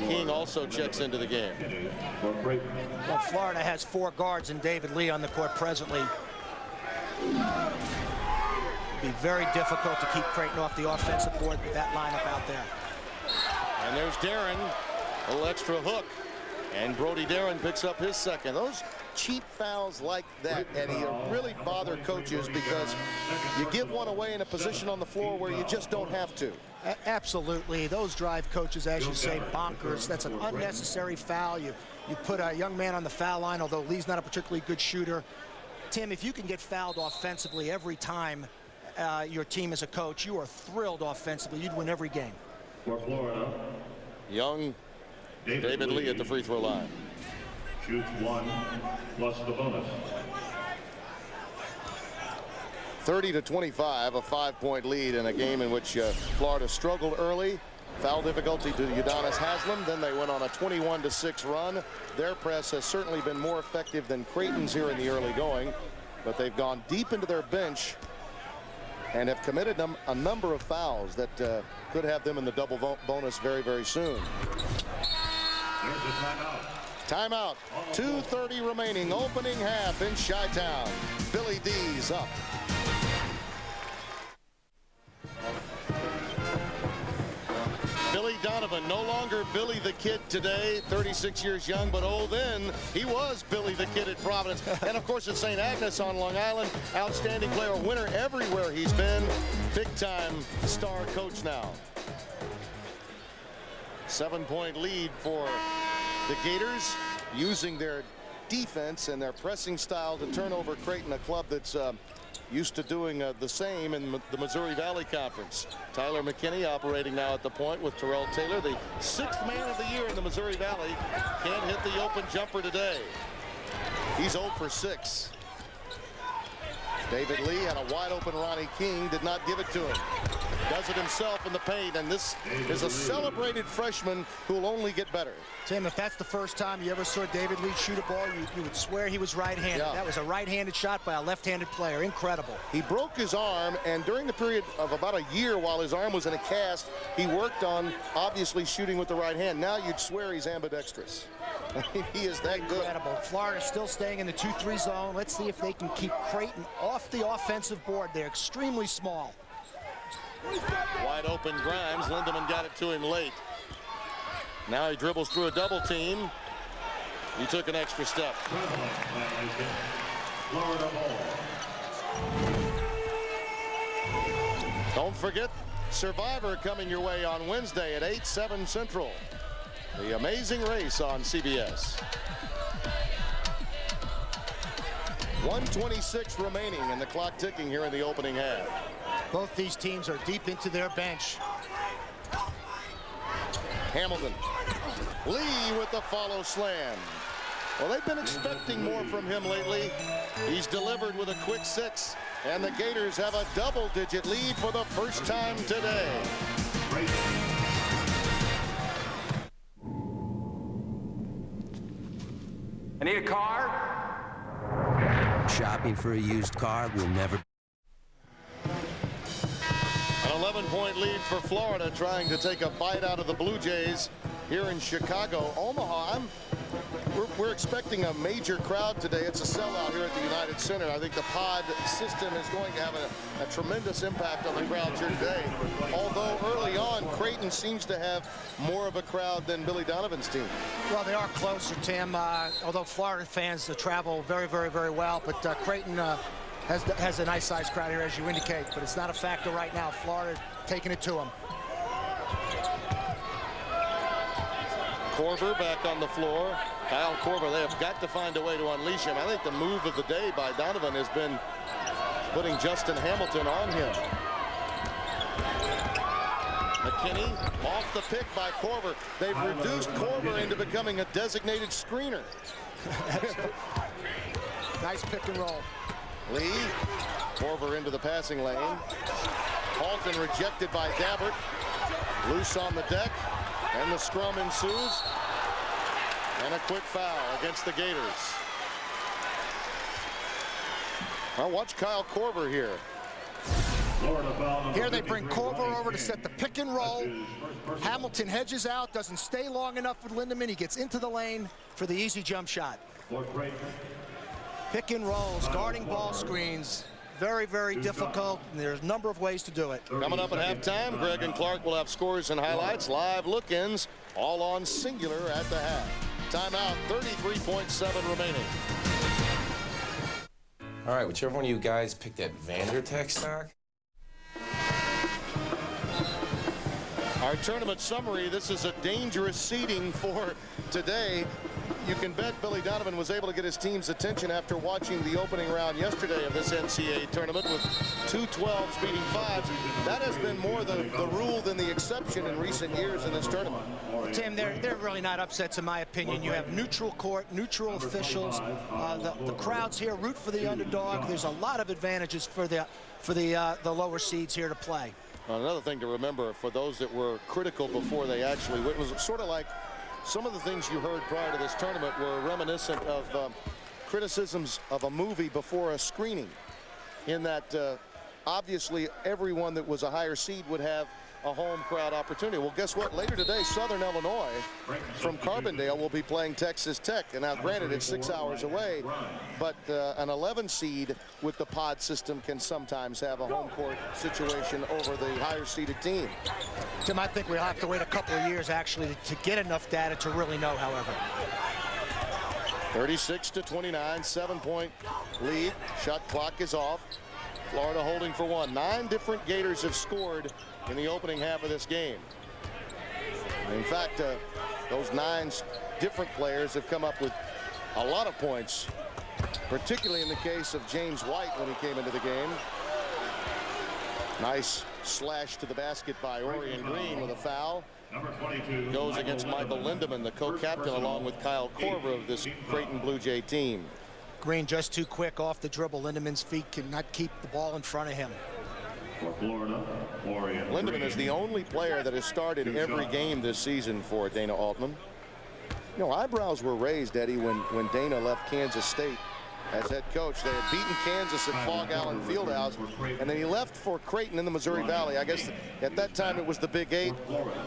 King also checks into the game. Well, Florida has 4 guards and David Lee on the court presently. It'll be very difficult to keep Creighton off the offensive board with that lineup out there. And there's Darren, a little extra hook. And Brody Darren picks up his second. Those cheap fouls like that, Eddie, really bother coaches because you give one away in a position on the floor where you just don't have to. Absolutely. Those drive coaches, as you say, bonkers. That's an unnecessary foul. You put a young man on the foul line, although Lee's not a particularly good shooter. Tim, if you can get fouled offensively every time your team is a coach, you are thrilled offensively. You'd win every game. For Florida, Young David Lee at the free throw line. Shoots 1 plus the bonus. 30-25, a 5-point lead in a game in which Florida struggled early. Foul difficulty to Udonis Haslem. Then they went on a 21-6 run. Their press has certainly been more effective than Creighton's here in the early going, but they've gone deep into their bench and have committed them a number of fouls that could have them in the double bonus very, very soon. There's a timeout. Timeout. 2:30 remaining. Opening half in Chi-Town. Billy D's up. Billy Donovan, no longer Billy the Kid today, 36 years young, but oh, then he was Billy the Kid at Providence. And of course at St. Agnes on Long Island, outstanding player, winner everywhere he's been. Big-time star coach now. 7-point lead for the Gators, using their defense and their pressing style to turn over Creighton, a club that's used to doing the same in the Missouri Valley Conference. Tyler McKinney operating now at the point with Terrell Taylor, the 6th man of the year in the Missouri Valley. Can't hit the open jumper today. He's 0 for 6. David Lee had a wide open Ronnie King, did not give it to him. Does it himself in the paint, and this is a celebrated freshman who will only get better. Tim, if that's the first time you ever saw David Lee shoot a ball, you would swear he was right-handed. Yeah. That was a right-handed shot by a left-handed player. Incredible. He broke his arm, and during the period of about a year while his arm was in a cast, he worked on obviously shooting with the right hand. Now you'd swear he's ambidextrous. He is that good. Incredible. Florida still staying in the 2-3 zone. Let's see if they can keep Creighton off the offensive board. They're extremely small. Wide open Grimes. Lindemann got it to him late. Now he dribbles through a double team. He took an extra step. Florida ball. Don't forget Survivor coming your way on Wednesday at 8/7 Central. The Amazing Race on CBS. 1:26 remaining and the clock ticking here in the opening half. Both these teams are deep into their bench. Hamilton. Lee with the follow slam. Well, they've been expecting more from him lately. He's delivered with a quick 6, and the Gators have a double-digit lead for the first time today. I need a car. Shopping for a used car will never. An 11-point lead for Florida, trying to take a bite out of the Blue Jays here in Chicago. Omaha, we're expecting a major crowd today. It's a sellout here at the United Center. I think the pod system is going to have a tremendous impact on the crowds here today. Although early on, Creighton seems to have more of a crowd than Billy Donovan's team. Well, they are closer, Tim, although Florida fans travel very, very, very well. But Creighton has a nice-sized crowd here, as you indicate. But it's not a factor right now. Florida taking it to them. Korver back on the floor. Kyle Korver, they have got to find a way to unleash him. I think the move of the day by Donovan has been putting Justin Hamilton on him. McKinney off the pick by Korver. They've reduced Korver into becoming a designated screener. Nice pick and roll. Lee, Korver into the passing lane. Halton rejected by Dabbert. Loose on the deck, and the scrum ensues. And a quick foul against the Gators. Now watch Kyle Korver here. Here they bring Korver over to set the pick and roll. Hamilton hedges out, doesn't stay long enough with Lindemann. He gets into the lane for the easy jump shot. Pick and rolls, guarding ball screens. very, very difficult, and there's a number of ways to do it. Coming up at halftime, Greg and Clark will have scores and highlights, live look-ins, all on Singular at the half. Timeout, 33.7 remaining. All right, whichever one of you guys picked that Vandertech stock. Our tournament summary, this is a dangerous seeding for today. You can bet Billy Donovan was able to get his team's attention after watching the opening round yesterday of this NCAA tournament with 2 12s beating 5s. That has been more the rule than the exception in recent years in this tournament. Tim, they're really not upsets in my opinion. You have neutral court, neutral officials. The crowds here root for the underdog. There's a lot of advantages for the lower seeds here to play. Another thing to remember for those that were critical before they actually went was sort of like some of the things you heard prior to this tournament were reminiscent of criticisms of a movie before a screening, in that obviously everyone that was a higher seed would have a home crowd opportunity. Well, guess what? Later today, Southern Illinois from Carbondale will be playing Texas Tech. And now, granted, it's 6 hours away, but an 11 seed with the pod system can sometimes have a home court situation over the higher seeded team. Tim, I think we'll have to wait a couple of years actually to get enough data to really know, however. 36-29, 7-point lead. Shot clock is off. Florida holding for one. 9 different Gators have scored in the opening half of this game. In fact, those 9 different players have come up with a lot of points, particularly in the case of James White when he came into the game. Nice slash to the basket by Orion Green with a foul. Goes against Michael Lindemann, the co-captain, along with Kyle Korver of this Creighton Blue Jay team. Green just too quick off the dribble. Lindemann's feet cannot keep the ball in front of him. For Florida, Lindemann is the only player that has started every game this season for Dana Altman. You know, eyebrows were raised, Eddie, when Dana left Kansas State as head coach. They had beaten Kansas at Fog Allen Fieldhouse, and then he left for Creighton in the Missouri Valley. I guess at that time it was the Big 8.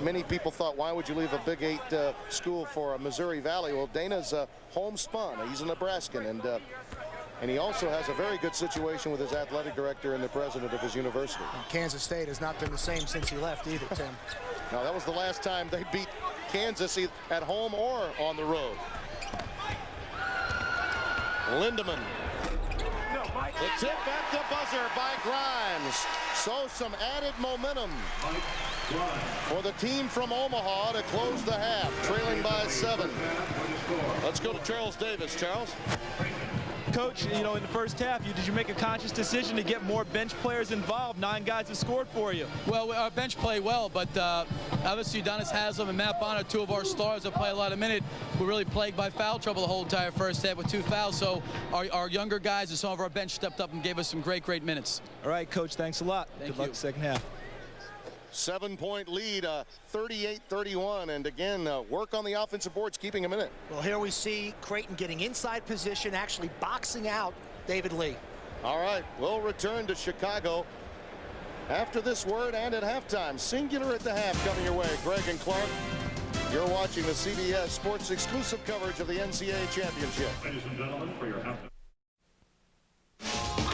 Many people thought, why would you leave a Big 8 school for a Missouri Valley? Well, Dana's homespun. He's a Nebraskan, and he also has a very good situation with his athletic director and the president of his university. And Kansas State has not been the same since he left either, Tim. No, that was the last time they beat Kansas at home or on the road. Lindemann. The tip at the buzzer by Grimes. So some added momentum for the team from Omaha to close the half, trailing by 7. Let's go to Charles Davis. Charles? Coach, you know, in the first half, did you make a conscious decision to get more bench players involved? 9 guys have scored for you. Well, our bench played well, but obviously Udonis Haslam and Matt Bonner, 2 of our stars that play a lot of minutes, were really plagued by foul trouble the whole entire first half with 2 fouls. So our younger guys and some of our bench stepped up and gave us some great minutes. All right, Coach, thanks a lot. Thank Good luck you. second half. 7-point lead, 38-31, and again, work on the offensive boards, keeping him in it. Well, here we see Creighton getting inside position, actually boxing out David Lee. All right, we'll return to Chicago after this word and at halftime. Singular at the half coming your way. Greg and Clark, you're watching the CBS Sports exclusive coverage of the NCAA Championship. Ladies and gentlemen, for your halftime.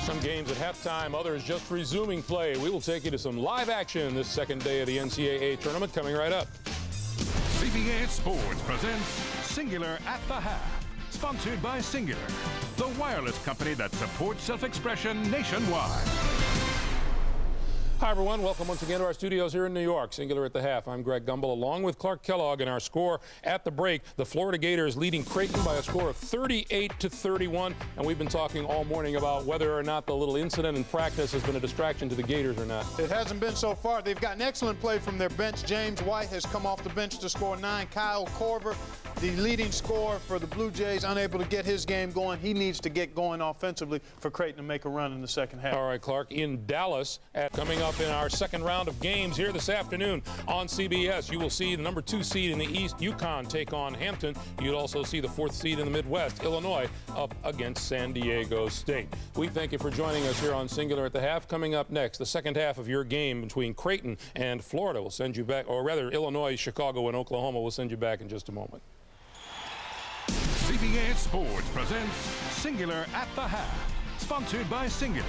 Some games at halftime, others just resuming play. We will take you to some live action this second day of the NCAA tournament coming right up. CBS Sports presents Singular at the Half, sponsored by Singular, the wireless company that supports self-expression nationwide. Hi, everyone. Welcome once again to our studios here in New York. Singular at the half. I'm Greg Gumbel, along with Clark Kellogg, and our score at the break. The Florida Gators leading Creighton by a score of 38-31. And we've been talking all morning about whether or not the little incident in practice has been a distraction to the Gators or not. It hasn't been so far. They've gotten excellent play from their bench. James White has come off the bench to score 9. Kyle Korver, the leading scorer for the Blue Jays, unable to get his game going. He needs to get going offensively for Creighton to make a run in the second half. All right, Clark, in Dallas, coming up in our second round of games here this afternoon on CBS, you will see the number 2 seed in the East, UConn, take on Hampton. You'll also see the 4th seed in the Midwest, Illinois, up against San Diego State. We thank you for joining us here on Singular at the Half. Coming up next, the second half of your game between Creighton and Florida will send you back, or rather Illinois, Chicago, and Oklahoma will send you back in just a moment. CBS Sports presents Singular at the Half, Sponsored by Singular,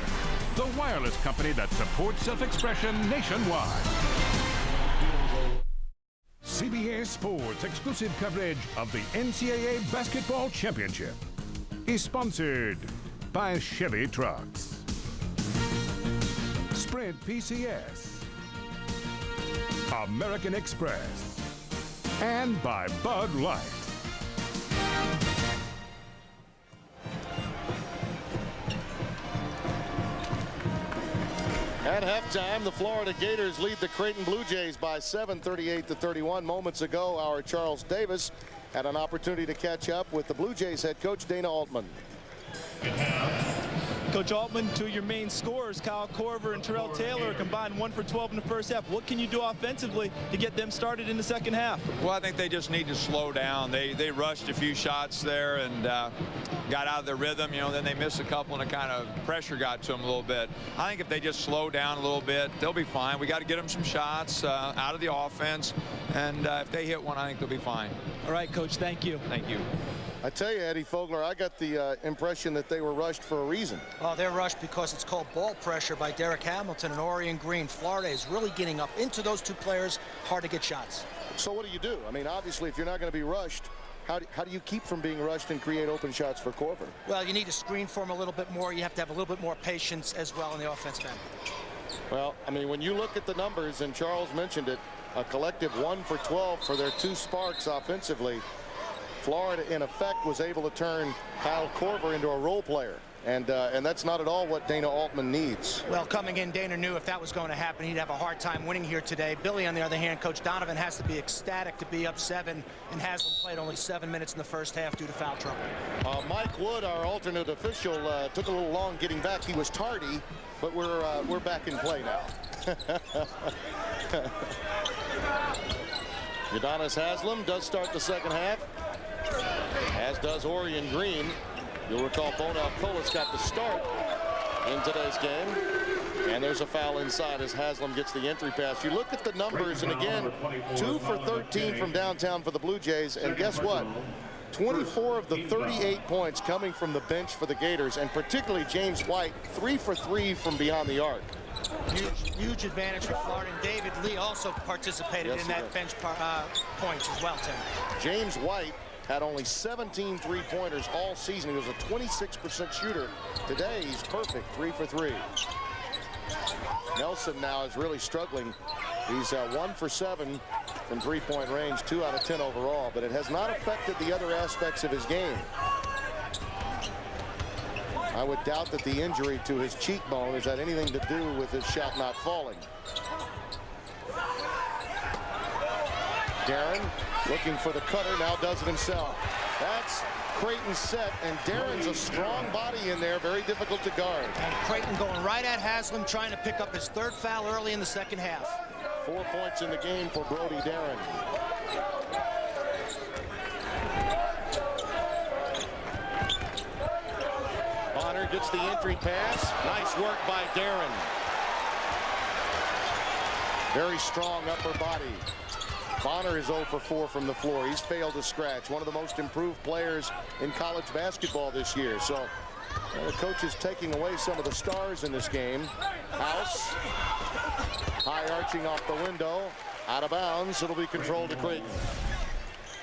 the wireless company that supports self-expression nationwide. CBS Sports exclusive coverage of the NCAA Basketball Championship is sponsored by Chevy Trucks, Sprint PCS, American Express, and by Bud Light. At halftime, the Florida Gators lead the Creighton Blue Jays by 7, 38-31. Moments ago, our Charles Davis had an opportunity to catch up with the Blue Jays head coach Dana Altman. Coach Altman, two of your main scorers, Kyle Korver and Terrell Taylor, combined 1 for 12 in the first half. What can you do offensively to get them started in the second half? Well, I think they just need to slow down. They rushed a few shots there and got out of their rhythm. You know, then they missed a couple and the kind of pressure got to them a little bit. I think if they just slow down a little bit, they'll be fine. We got to get them some shots out of the offense, and if they hit one, I think they'll be fine. All right, Coach, thank you. Thank you. I tell you, Eddie Fogler, I got the impression that they were rushed for a reason. Well, they're rushed because it's called ball pressure by Derek Hamilton and Orion Green. Florida is really getting up into those two players. Hard to get shots. So what do? I mean, obviously, if you're not going to be rushed, how do you keep from being rushed and create open shots for Korver? Well, you need to screen for him a little bit more. You have to have a little bit more patience as well in the offensive end. Well, I mean, when you look at the numbers, and Charles mentioned it, a collective 1 for 12 for their two sparks offensively. Florida, in effect, was able to turn Kyle Korver into a role player. And that's not at all what Dana Altman needs. Well, coming in, Dana knew if that was going to happen, he'd have a hard time winning here today. Billy, on the other hand, Coach Donovan has to be ecstatic to be up 7, and Haslam played only 7 minutes in the first half due to foul trouble. Mike Wood, our alternate official, took a little long getting back. He was tardy, but we're back in play now. Udonis Haslam does start the second half, as does Orion Green. You'll recall Bona Alcolas got the start in today's game. And there's a foul inside as Haslam gets the entry pass. You look at the numbers, and again, 2 for 13 from downtown for the Blue Jays. And guess what? 24 of the 38 points coming from the bench for the Gators, and particularly James White, 3 for 3 from beyond the arc. Huge advantage for Florida. And David Lee also participated in that bench points as well, Tim. James White had only 17 three-pointers all season. He was a 26% shooter. Today, he's perfect, 3 for 3. Nelson now is really struggling. He's 1 for 7 from three-point range, 2 out of 10 overall, but it has not affected the other aspects of his game. I would doubt that the injury to his cheekbone has had anything to do with his shot not falling. Darren looking for the cutter, now does it himself. That's Creighton's set, and Darren's a strong body in there, very difficult to guard. And Creighton going right at Haslam, trying to pick up his 3rd foul early in the second half. 4 points in the game for Brody Darren. Bonner gets the entry pass. Nice work by Darren. Very strong upper body. Bonner is 0 for 4 from the floor. He's failed to scratch. One of the most improved players in college basketball this year. So the coach is taking away some of the stars in this game. House. High arching off the window. Out of bounds. It'll be controlled to Creighton.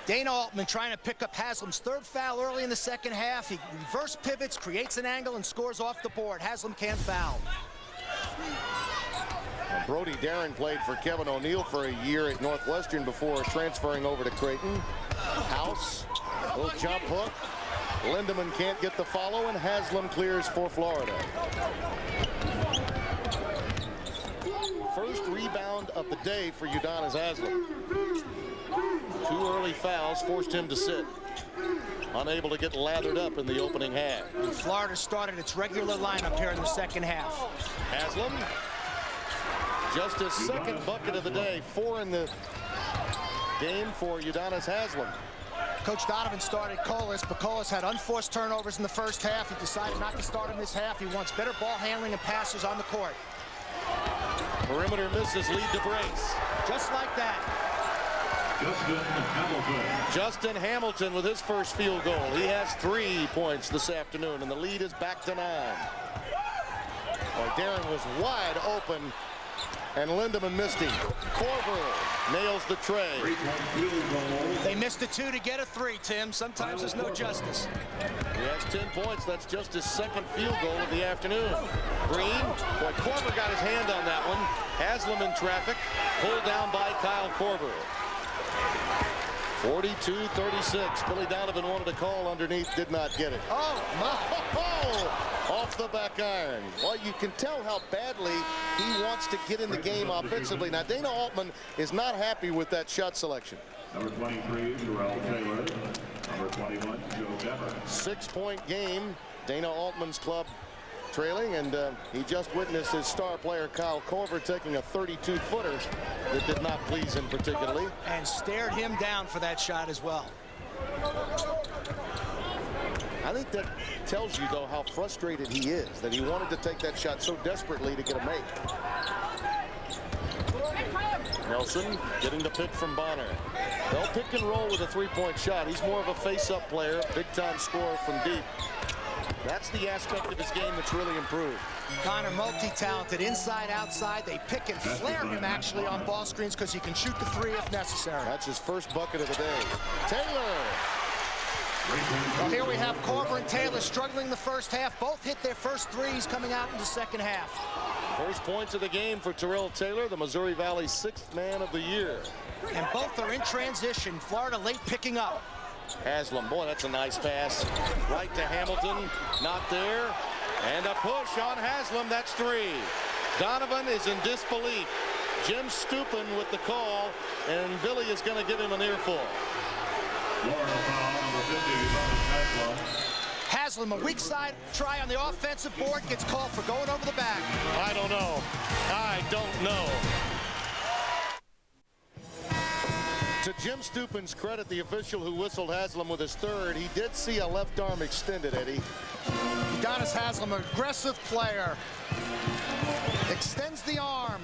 Dana Altman trying to pick up Haslam's 3rd foul early in the second half. He reverse pivots, creates an angle, and scores off the board. Haslam can't foul. Brody Darren played for Kevin O'Neill for a year at Northwestern before transferring over to Creighton. House, little jump hook. Lindemann can't get the follow, and Haslam clears for Florida. First rebound of the day for Udonis Haslam. 2 early fouls forced him to sit. Unable to get lathered up in the opening half. And Florida started its regular lineup here in the second half. Haslam. Just his 2nd bucket of the day, 4 in the game for Udonis Haslam. Coach Donovan started Colas, but Colas had unforced turnovers in the first half. He decided not to start him this half. He wants better ball handling and passes on the court. Perimeter misses lead to brace. Just like that. Justin Hamilton with his first field goal. He has 3 points this afternoon, and the lead is back to 9. Well, Darren was wide open, and Lindemann missed him. Korver nails the tray. They missed a 2 to get a 3, Tim. Sometimes there's no justice. He has 10 points. That's just his second field goal of the afternoon. Green, boy, Korver got his hand on that one. Haslam in traffic, pulled down by Kyle Korver. 42-36. Billy Donovan wanted a call underneath, did not get it. Oh, off the back iron. Well, you can tell how badly he wants to get in the game offensively. Now, Dana Altman is not happy with that shot selection. Number 23, Terrell Taylor. Number 21, Joe Dever. 6-point game. Dana Altman's club trailing, and he just witnessed his star player Kyle Korver taking a 32-footer that did not please him particularly. And stared him down for that shot as well. I think that tells you, though, how frustrated he is, that he wanted to take that shot so desperately to get a make. Nelson getting the pick from Bonner. They'll pick and roll with a 3-point shot. He's more of a face-up player, big-time scorer from deep. That's the aspect of his game that's really improved. Connor, multi-talented, inside, outside. They pick and flare him actually on ball screens because he can shoot the 3 if necessary. That's his first bucket of the day. Taylor. Well, here we have Korver and Taylor struggling the first half. Both hit their first 3s coming out in the second half. First points of the game for Terrell Taylor, the Missouri Valley 6th man of the year. And both are in transition. Florida late picking up. Haslam, boy, that's a nice pass. Right to Hamilton, not there. And a push on Haslam, that's 3. Donovan is in disbelief. Jim Stupin with the call, and Billy is going to give him an earful. Haslam, a weak side try on the offensive board, gets called for going over the back. I don't know. I don't know. To Jim Stupin's credit, the official who whistled Haslam with his 3rd, he did see a left arm extended, Eddie. Udonis Haslam, an aggressive player. Extends the arm.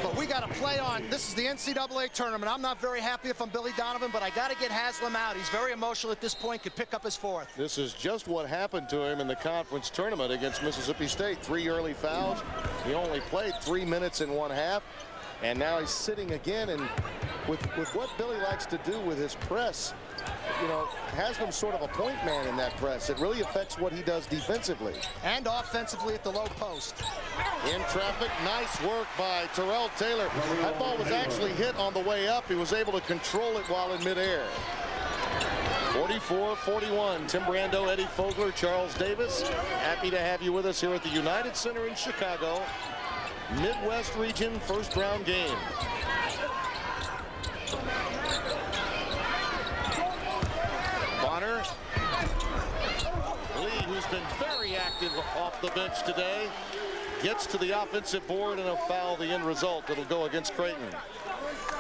But we got to play on. This is the NCAA tournament. I'm not very happy if I'm Billy Donovan, but I got to get Haslam out. He's very emotional at this point, could pick up his 4th. This is just what happened to him in the conference tournament against Mississippi State. 3 early fouls. He only played 3 minutes in 1 half. And now he's sitting again, and with what Billy likes to do with his press, you know, Haslam's sort of a point man in that press. It really affects what he does defensively. And offensively at the low post. In traffic, nice work by Terrell Taylor. That ball was actually hit on the way up. He was able to control it while in midair. 44-41, Tim Brando, Eddie Fogler, Charles Davis. Happy to have you with us here at the United Center in Chicago. Midwest region first round game. Bonner. Lee, who's been very active off the bench today, gets to the offensive board and a foul, the end result. It'll go against Creighton.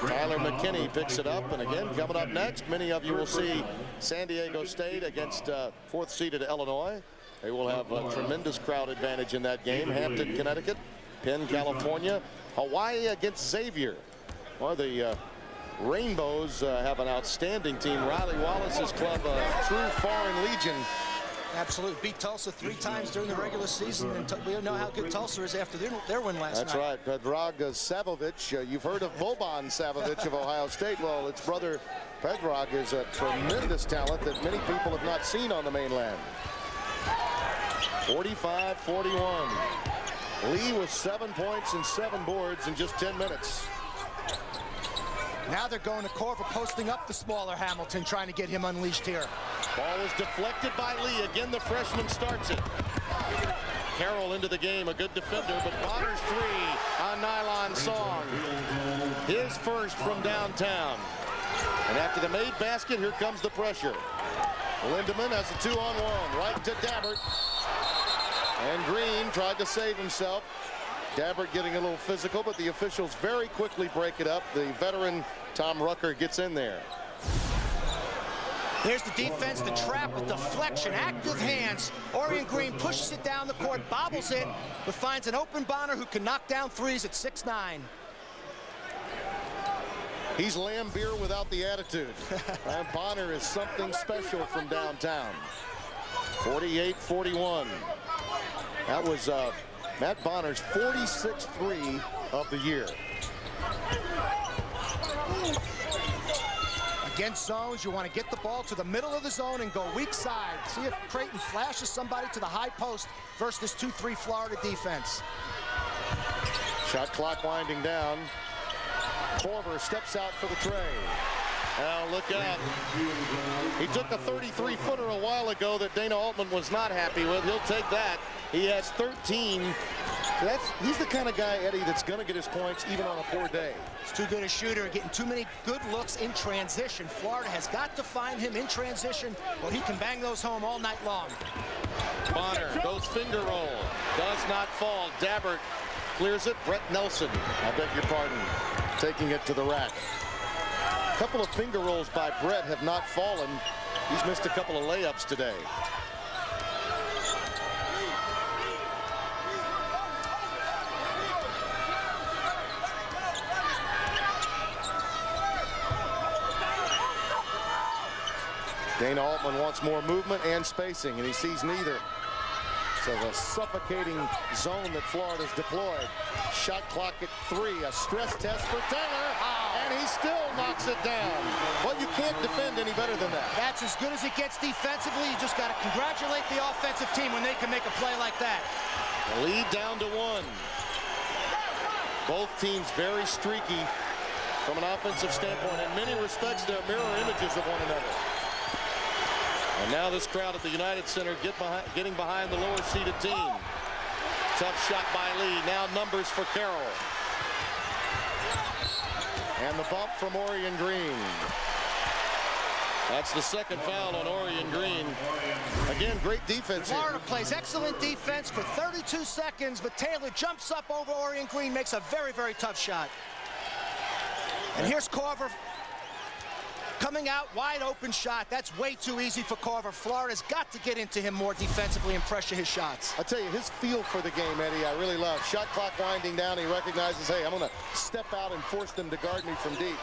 Tyler McKinney picks it up, and again, coming up next, many of you will see San Diego State against 4th seeded Illinois. They will have a tremendous crowd advantage in that game. Hampton, Connecticut. Penn, California. Hawaii against Xavier. Well, the Rainbows have an outstanding team. Riley Wallace's club, a true foreign legion. Absolutely. Beat Tulsa 3 times during the regular season, and we know how good Tulsa is after their win last night. That's right. Predrag Savovic. You've heard of Boban Savovic of Ohio State. Well, its brother Predrag is a tremendous talent that many people have not seen on the mainland. 45-41. Lee with 7 points and 7 boards in just 10 minutes. Now they're going to Korver, posting up the smaller Hamilton, trying to get him unleashed here. Ball is deflected by Lee. Again, the freshman starts it. Carroll into the game, a good defender, but Bonner's 3 on Nylon Song. His first from downtown. And after the made basket, here comes the pressure. Lindemann has a 2-on-1, right to Dabbert. And Green tried to save himself. Dabbert getting a little physical, but the officials very quickly break it up. The veteran Tom Rucker gets in there. Here's the defense, the trap with deflection, active hands. Orion Green pushes it down the court, bobbles it, but finds an open Bonner who can knock down 3s at 6'9". He's Lambeer without the attitude. Ryan Bonner is something special from downtown. 48-41. That was Matt Bonner's 46th three of the year. Against zones, you want to get the ball to the middle of the zone and go weak side. See if Creighton flashes somebody to the high post versus this 2-3 Florida defense. Shot clock winding down. Korver steps out for the tray. Now look out. He took a 33-footer a while ago that Dana Altman was not happy with. He'll take that. He has 13. He's the kind of guy, Eddie, that's going to get his points even on a poor day. He's too good a shooter, getting too many good looks in transition. Florida has got to find him in transition, or he can bang those home all night long. Bonner goes finger roll. Does not fall. Dabbert clears it. Brett Nelson, I beg your pardon, taking it to the rack. A couple of finger rolls by Brett have not fallen. He's missed a couple of layups today. Dana Altman wants more movement and spacing, and he sees neither. So the suffocating zone that Florida's deployed. Shot clock at 3, a stress test for Taylor, and he still knocks it down. Well, you can't defend any better than that. That's as good as it gets defensively. You just got to congratulate the offensive team when they can make a play like that. The lead down to 1. Both teams very streaky from an offensive standpoint. In many respects, they're mirror images of one another. And now this crowd at the United Center getting behind the lower seeded team. Tough shot by Lee. Now numbers for Carroll. And the bump from Orion Green. That's the second foul on Orion Green. Again, great defense here. Florida plays excellent defense for 32 seconds, but Taylor jumps up over Orion Green, makes a very, very tough shot. And here's Korver. Coming out, wide open shot. That's way too easy for Korver. Florida's got to get into him more defensively and pressure his shots. I tell you, his feel for the game, Eddie, I really love. Shot clock winding down. He recognizes, hey, I'm going to step out and force them to guard me from deep.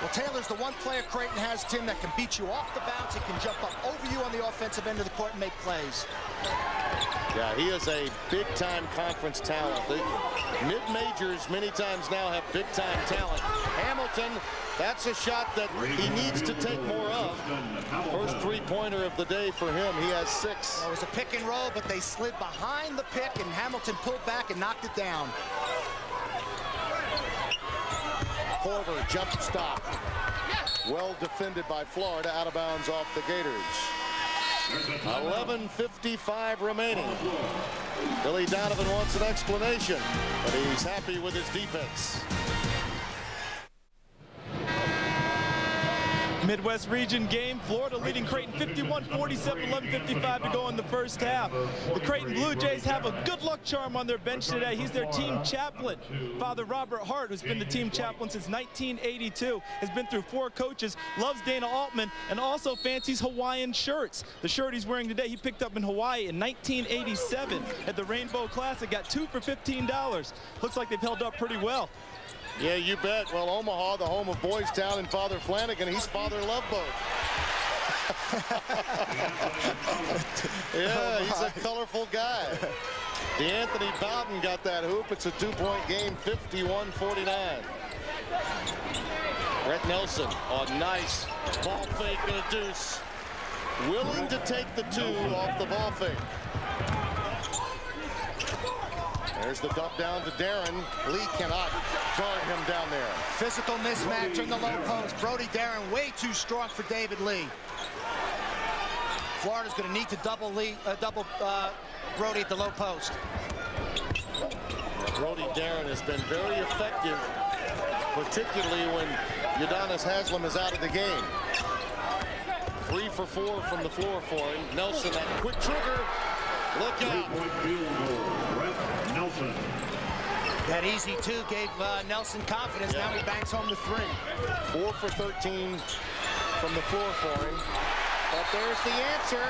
Well, Taylor's the one player Creighton has, Tim, that can beat you off the bounce. He can jump up over you on the offensive end of the court and make plays. Yeah, he is a big-time conference talent. The mid-majors many times now have big-time talent. Hamilton, that's a shot that he needs to take more of. First three-pointer of the day for him. He has 6. It was a pick and roll, but they slid behind the pick, and Hamilton pulled back and knocked it down. Korver, jump stop. Well defended by Florida, out of bounds off the Gators. 11:55 remaining. Billy Donovan wants an explanation, but he's happy with his defense. Midwest region game, Florida leading Creighton 51-47, 11:55 to go in the first half. The Creighton Blue Jays have a good luck charm on their bench today. He's their team chaplain. Father Robert Hart, who's been the team chaplain since 1982, has been through 4 coaches, loves Dana Altman, and also fancies Hawaiian shirts. The shirt he's wearing today, he picked up in Hawaii in 1987 at the Rainbow Classic, got 2 for $15. Looks like they've held up pretty well. Yeah, you bet. Well, Omaha, the home of Boys Town and Father Flanagan, he's Father Love Boat. Yeah, he's a colorful guy. DeAnthony Bowden got that hoop. It's a 2-point game, 51-49. Brett Nelson, a nice ball fake and a deuce. Willing to take the 2 off the ball fake. There's the dump down to Darren. Lee cannot guard him down there. Physical mismatch in the low post. Brody Darren way too strong for David Lee. Florida's going to need to double Brody at the low post. Brody Darren has been very effective, particularly when Udonis Haslem is out of the game. 3 for 4 from the floor for him. Nelson, that quick trigger. Look out. Nelson. That easy 2 gave Nelson confidence. Yeah. Now he bangs home the 3. 4 for 13 from the floor for him. But there's the answer.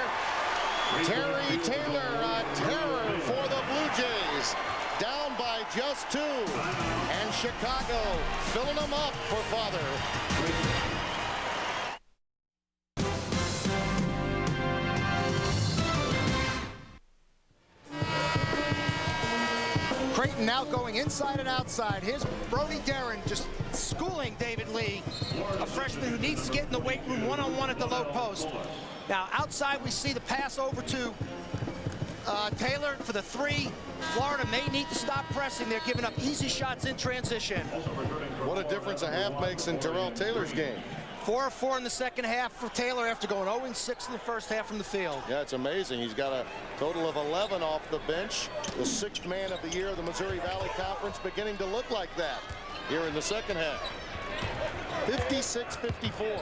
Terry Taylor, a terror for the Blue Jays. Down by just 2. And Chicago filling them up for Father. Creighton now going inside and outside. Here's Brody Darren just schooling David Lee, a freshman who needs to get in the weight room one-on-one at the low post. Now outside we see the pass over to Taylor for the 3. Florida may need to stop pressing. They're giving up easy shots in transition. What a difference a half makes in Terrell Taylor's game. 4 of 4 in the second half for Taylor after going 0-6 in the first half from the field. Yeah, it's amazing. He's got a total of 11 off the bench. The 6th man of the year of the Missouri Valley Conference, beginning to look like that here in the second half. 56-54.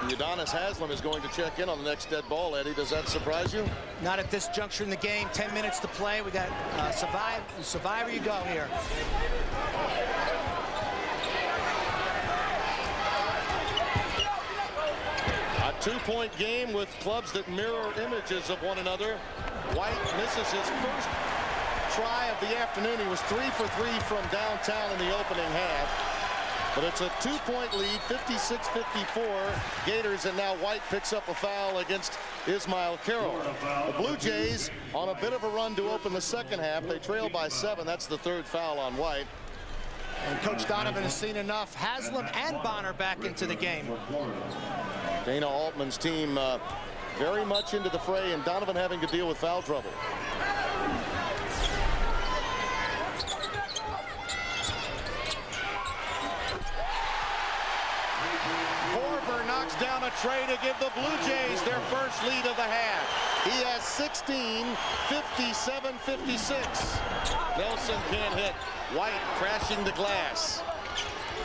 Udonis Haslam is going to check in on the next dead ball, Eddie. Does that surprise you? Not at this juncture in the game. 10 minutes to play. We got survivor you go here. A 2-point game with clubs that mirror images of one another. White misses his first try of the afternoon. He was 3 for 3 from downtown in the opening half. But it's a 2-point lead, 56-54. Gators, and now White picks up a foul against Ismail Carroll. The Blue Jays on a bit of a run to open the second half. They trail by 7. That's the 3rd foul on White. And Coach Donovan has seen enough. Haslam and Bonner back into the game. Dana Altman's team very much into the fray, and Donovan having to deal with foul trouble. Korver knocks down a tray to give the Blue Jays their first lead of the half. He has 16, 57-56. Nelson can't hit. White crashing the glass.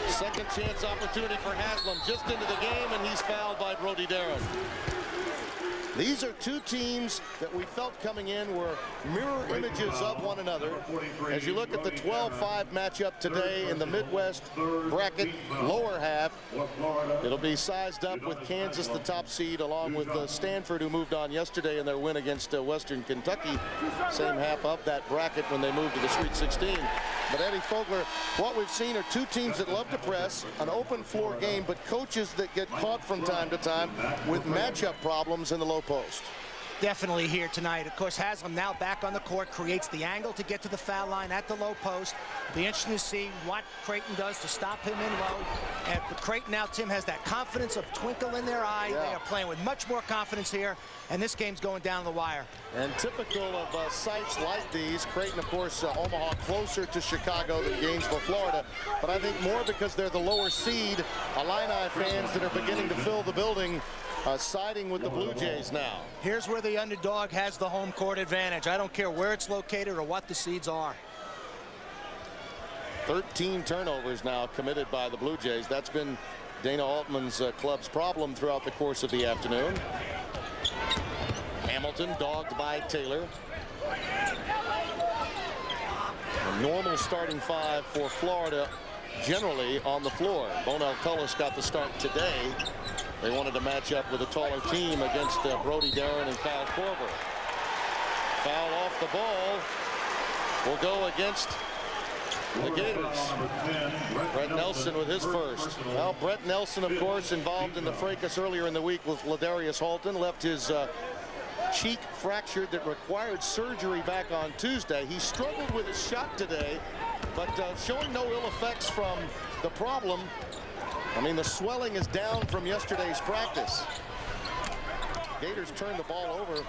Second chance opportunity for Haslam just into the game, and he's fouled by Brody Darren. These are two teams that we felt coming in were mirror images of one another. As you look at the 12-5 matchup today in the Midwest bracket lower half, it'll be sized up with Kansas, the top seed, along with Stanford, who moved on yesterday in their win against Western Kentucky. Same half of that bracket when they moved to the Sweet 16. But Eddie Fogler, what we've seen are two teams that love to press, an open floor game, but coaches that get caught from time to time with matchup problems in the low post. Definitely here tonight. Of course, Haslam now back on the court, creates the angle to get to the foul line at the low post. Be interesting to see what Creighton does to stop him in low. And for Creighton now, Tim, has that confidence of twinkle in their eye. Yeah. They are playing with much more confidence here, and this game's going down the wire. And typical of sites like these, Creighton, of course, Omaha closer to Chicago than Gainesville, Florida. But I think more because they're the lower seed, Illini fans that are beginning to fill the building, siding with the Blue Jays now. Here's where the underdog has the home court advantage. I don't care where it's located or what the seeds are. 13 turnovers now committed by the Blue Jays. That's been Dana Altman's club's problem throughout the course of the afternoon. Hamilton dogged by Taylor. A normal starting 5 for Florida generally on the floor. Bonell Cullis got the start today. They wanted to match up with a taller team against Brody Darren and Kyle Korver. Foul off the ball will go against the Gators. Brett Nelson with his first. Well, Brett Nelson, of course, involved in the fracas earlier in the week with Ladarius Halton. Left his cheek fractured that required surgery back on Tuesday. He struggled with his shot today, but showing no ill effects from the problem. I mean, the swelling is down from yesterday's practice. Gators turned the ball over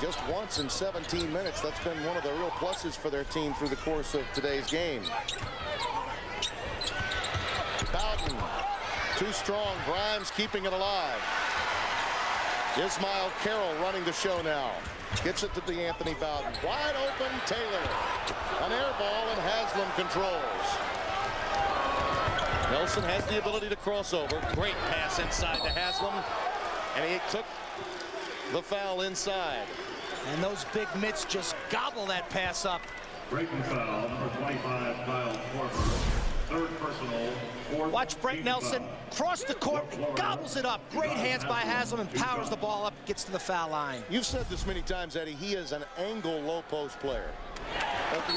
just once in 17 minutes. That's been one of the real pluses for their team through the course of today's game. Bowden, too strong. Grimes keeping it alive. Ismail Carroll running the show now. Gets it to the Anthony Bowden. Wide open, Taylor. An air ball, and Haslam controls. Nelson has the ability to cross over. Great pass inside to Haslam, and he took the foul inside. And those big mitts just gobble that pass up. Creighton foul, number 25, Kyle Korver. Third personal. Watch Brett Nelson across the court, gobbles it up. Great hands by Haslam and powers the ball up, gets to the foul line. You've said this many times, Eddie, he is an angle low post player.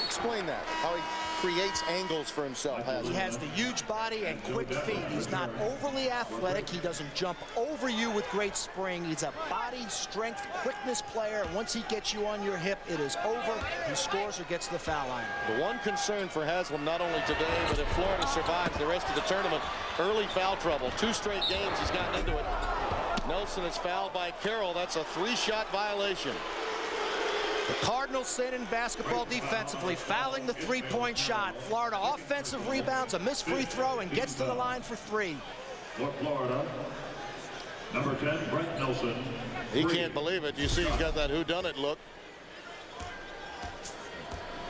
Explain that, how he creates angles for himself. He has the huge body and quick feet. He's not overly athletic. He doesn't jump over you with great spring. He's a body, strength, quickness player. And once he gets you on your hip, it is over. He scores or gets to the foul line. The one concern for Haslam, not only today, but if Florida survives the rest of the tournament, early foul trouble. 2 straight games he's gotten into it. Nelson is fouled by Carroll. That's a 3-shot violation. The Cardinals sin in basketball defensively, fouling the 3-point shot. Florida offensive rebounds, a missed free throw, and gets to the line for 3. For Florida, number 10, Brent Nelson. He can't believe it. You see he's got that whodunit look.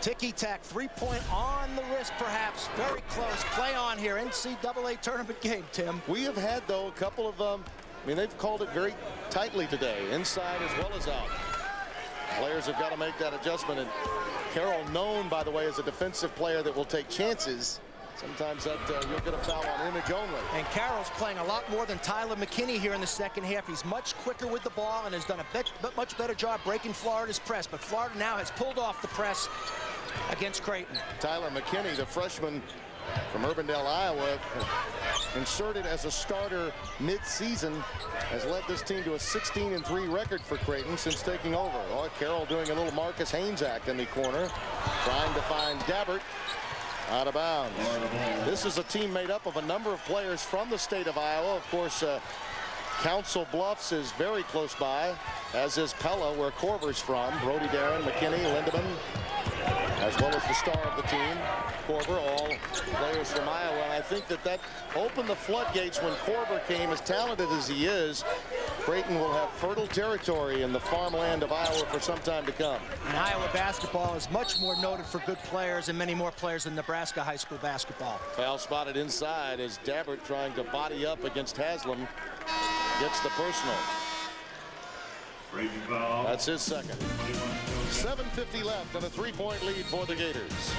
Ticky-tack, 3-point on the wrist, perhaps. Very close. Play on here. NCAA tournament game, Tim. We have had, though, a couple of, I mean, they've called it very tightly today, inside as well as out. Players have got to make that adjustment, and Carroll, known, by the way, as a defensive player that will take chances. Sometimes that you'll get a foul on image only. And Carroll's playing a lot more than Tyler McKinney here in the second half. He's much quicker with the ball and has done a much better job breaking Florida's press. But Florida now has pulled off the press against Creighton. Tyler McKinney, the freshman from Urbandale, Iowa, inserted as a starter mid-season, has led this team to a 16-3 record for Creighton since taking over. Oh, Carroll doing a little Marcus Haynes act in the corner, trying to find Dabbert. Out of bounds. This is a team made up of a number of players from the state of Iowa. Of course, Council Bluffs is very close by, as is Pella, where Corver's from. Brody Darren, McKinney, Lindemann, as well as the star of the team, Corver, all players from Iowa. And I think that opened the floodgates when Corver came. As talented as he is, Creighton will have fertile territory in the farmland of Iowa for some time to come. And Iowa basketball is much more noted for good players and many more players than Nebraska high school basketball. Foul spotted inside as Dabbert, trying to body up against Haslam, gets the personal. That's his second. 7:50 left and a 3-point lead for the Gators.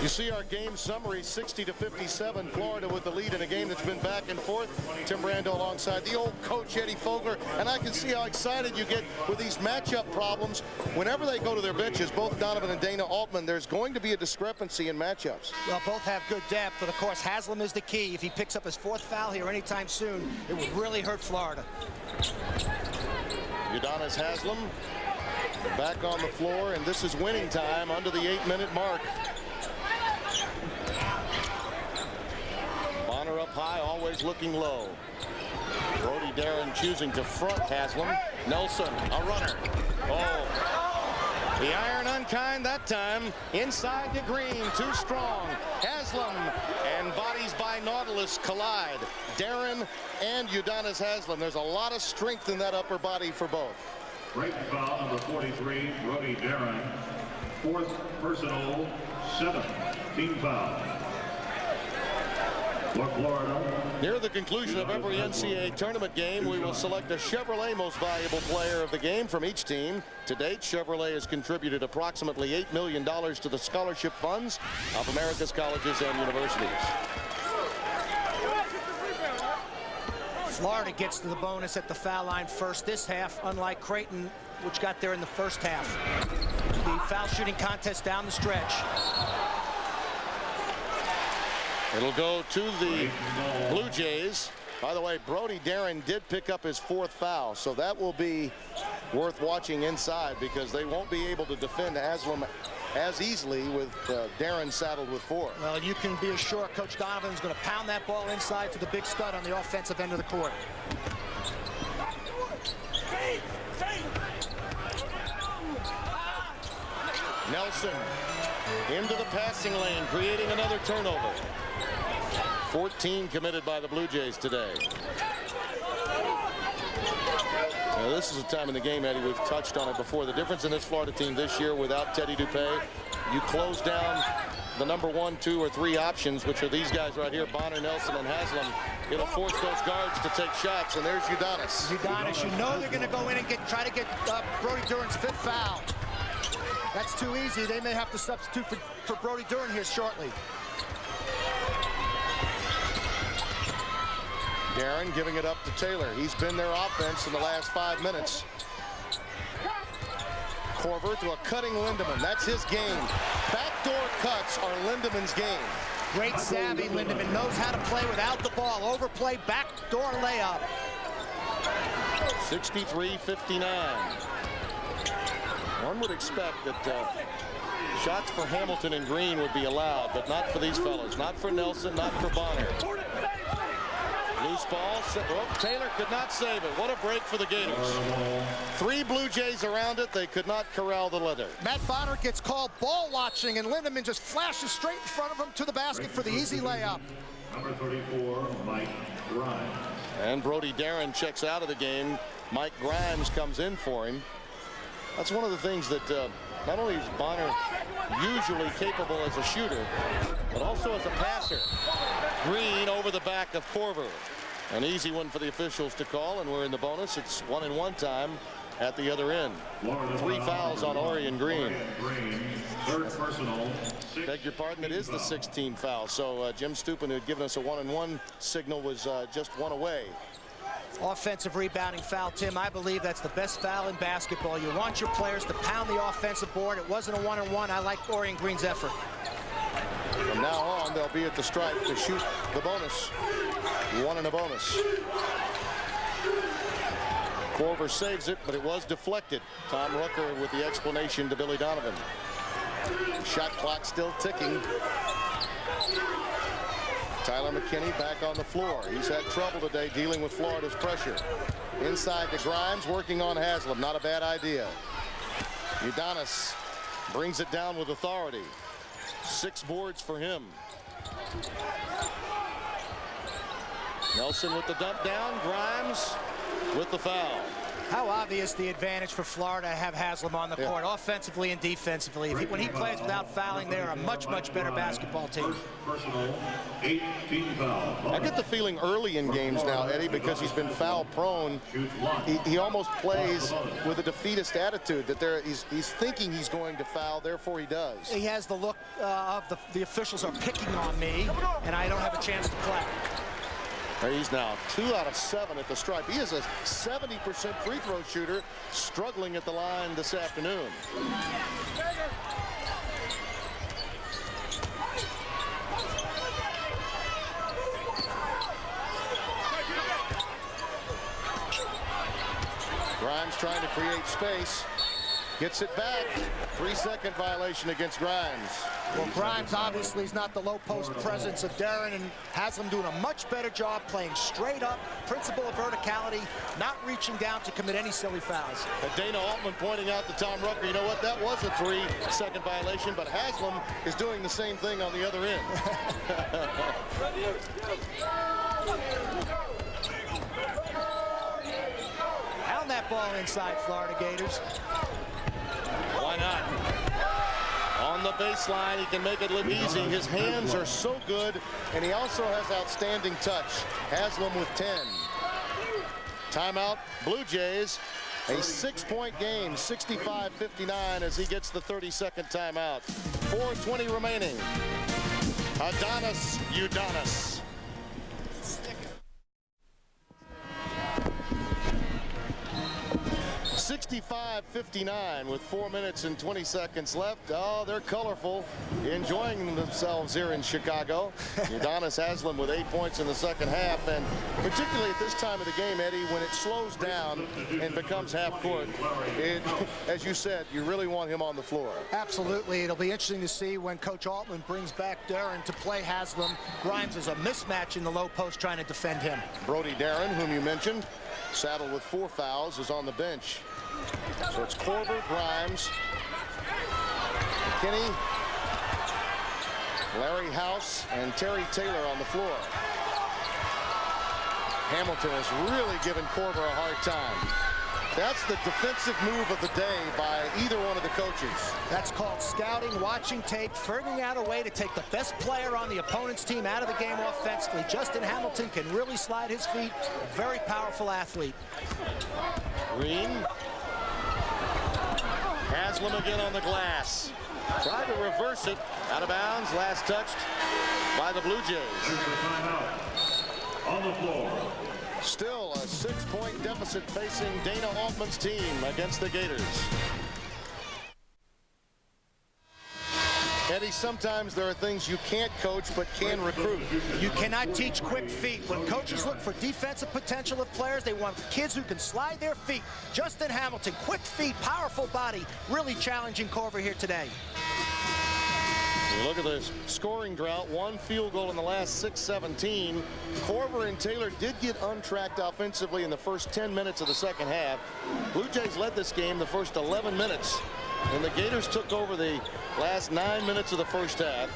You see our game summary, 60-57, Florida with the lead in a game that's been back and forth. Tim Brando alongside the old coach, Eddie Fogler, and I can see how excited you get with these matchup problems. Whenever they go to their benches, both Donovan and Dana Altman, there's going to be a discrepancy in matchups. Well, both have good depth, but of course Haslam is the key. If he picks up his 4th foul here anytime soon, it would really hurt Florida. Udonis Haslam back on the floor, and this is winning time under the 8-minute mark. Bonner up high, always looking low. Brody Darren choosing to front Haslam. Nelson, a runner. Oh, the iron unkind that time. Inside to Green, too strong. Haslam and bodies by Nautilus collide. Darren and Udonis Haslam. There's a lot of strength in that upper body for both. Great foul, number 43, Brody Darren. 4th personal, 7th team foul. For Florida. Near the conclusion of every NCAA tournament game, we will select a Chevrolet Most Valuable Player of the Game from each team. To date, Chevrolet has contributed approximately $8 million to the scholarship funds of America's colleges and universities. Florida gets to the bonus at the foul line first this half, unlike Creighton, which got there in the first half. The foul shooting contest down the stretch. It'll go to the Blue Jays. By the way, Brody Darren did pick up his 4th foul, so that will be worth watching inside because they won't be able to defend Haslam as easily with Darren saddled with 4. Well, you can be assured Coach Donovan is going to pound that ball inside to the big stud on the offensive end of the court. Nelson into the passing lane, creating another turnover. 14 committed by the Blue Jays today. Now, this is a time in the game, Eddie, we've touched on it before. The difference in this Florida team this year without Teddy Dupay, you close down the number 1, 2, or 3 options, which are these guys right here, Bonner, Nelson, and Haslam. It'll force those guards to take shots, and there's Udonis. Udonis, you know they're going to go in and try to get Brody Darren's 5th foul. That's too easy. They may have to substitute for Brody Duran here shortly. Darren giving it up to Taylor. He's been their offense in the last 5 minutes. Corver to a cutting Lindemann. That's his game. Backdoor cuts are Lindemann's game. Great savvy. Lindemann knows how to play without the ball. Overplay, backdoor layup. 63-59. One would expect that shots for Hamilton and Green would be allowed, but not for these fellows. Not for Nelson, not for Bonner. Loose ball. Oh, Taylor could not save it. What a break for the Gators. 3 Blue Jays around it. They could not corral the leather. Matt Bonner gets called ball watching, and Lindemann just flashes straight in front of him to the basket for the easy layup. Number 34, Mike Grimes. And Brody Darren checks out of the game. Mike Grimes comes in for him. That's one of the things that not only is Bonner usually capable as a shooter, but also as a passer. Green over the back of Corver. An easy one for the officials to call, and we're in the bonus. It's 1-and-1 time at the other end. 3 fouls on Orion Green. Third personal. Beg your pardon, it is the 16th foul. So Jim Stupin, who had given us a 1-and-1 signal, was just one away. Offensive rebounding foul, Tim. I believe that's the best foul in basketball. You want your players to pound the offensive board. It wasn't a 1-on-1. I like Orion Green's effort. From now on, they'll be at the stripe to shoot the bonus. 1 and a bonus. Corver saves it, but it was deflected. Tom Rucker with the explanation to Billy Donovan. Shot clock still ticking. Tyler McKinney back on the floor. He's had trouble today dealing with Florida's pressure. Inside to Grimes, working on Haslam. Not a bad idea. Udonis brings it down with authority. 6 boards for him. Nelson with the dump down. Grimes with the foul. How obvious the advantage for Florida to have Haslam on the court, offensively and defensively. When he plays without fouling, they're a much, much better basketball team. Personal, 18 fouls. I get the feeling early in games now, Eddie, because he's been foul prone, he almost plays with a defeatist attitude that he's thinking he's going to foul, therefore he does. He has the look of the officials are picking on me, and I don't have a chance to play. He's now 2 out of 7 at the stripe. He is a 70% free throw shooter, struggling at the line this afternoon. Grimes trying to create space. Gets it back. 3-second violation against Grimes. Well, Grimes obviously is not the low post presence of Darren, and Haslam doing a much better job playing straight up, principle of verticality, not reaching down to commit any silly fouls. Dana Altman pointing out to Tom Rucker, you know what, that was a 3-second violation, but Haslam is doing the same thing on the other end. Pound that ball inside, Florida Gators. Why not? On the baseline, he can make it look easy. His hands are so good, and he also has outstanding touch. Haslam with 10. Timeout, Blue Jays. A 6-point game, 65-59 as he gets the 32nd timeout. 4:20 remaining. Adonis Udonis. 65-59 with 4 minutes and 20 seconds left. Oh, they're colorful, enjoying themselves here in Chicago. Udonis Haslam with 8 points in the second half, and particularly at this time of the game, Eddie, when it slows down and becomes half court, as you said, you really want him on the floor. Absolutely. It'll be interesting to see when Coach Altman brings back Darren to play Haslam. Grimes is a mismatch in the low post trying to defend him. Brody Darren, whom you mentioned, saddled with 4 fouls, is on the bench. So it's Corver, Grimes, McKinney, Larry House, and Terry Taylor on the floor. Hamilton has really given Corver a hard time. That's the defensive move of the day by either one of the coaches. That's called scouting, watching tape, figuring out a way to take the best player on the opponent's team out of the game offensively. Justin Hamilton can really slide his feet. A very powerful athlete. Green. Haslam again on the glass. Tried to reverse it. Out of bounds. Last touched by the Blue Jays. On the floor. Still a 6-point deficit facing Dana Altman's team against the Gators. Eddie, sometimes there are things you can't coach but can recruit. You cannot teach quick feet. When coaches look for defensive potential of players, they want kids who can slide their feet. Justin Hamilton, quick feet, powerful body, really challenging Corver here today. Look at this scoring drought. 1 field goal in the last 6-17. Corver and Taylor did get untracked offensively in the first 10 minutes of the second half. Blue Jays led this game the first 11 minutes. And the Gators took over the last 9 minutes of the first half.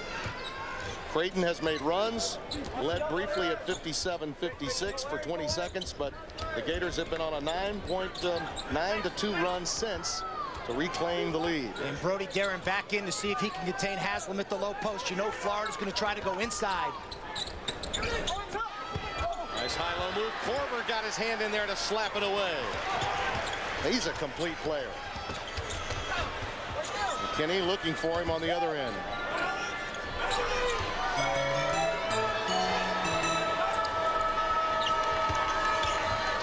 Creighton has made runs, led briefly at 57-56 for 20 seconds, but the Gators have been on a 9-2 run since to reclaim the lead. And Brody Darren back in to see if he can contain Haslam at the low post. You know Florida's going to try to go inside. Nice high-low move. Corver got his hand in there to slap it away. He's a complete player. McKinney looking for him on the other end.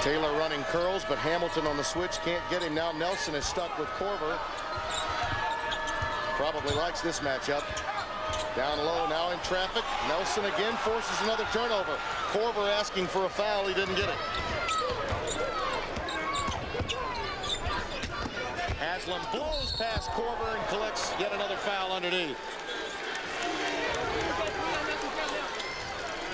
Taylor running curls, but Hamilton on the switch can't get him. Now Nelson is stuck with Corver. Probably likes this matchup. Down low, now in traffic. Nelson again forces another turnover. Corver asking for a foul. He didn't get it. Haslam blows past Corver and collects yet another foul underneath.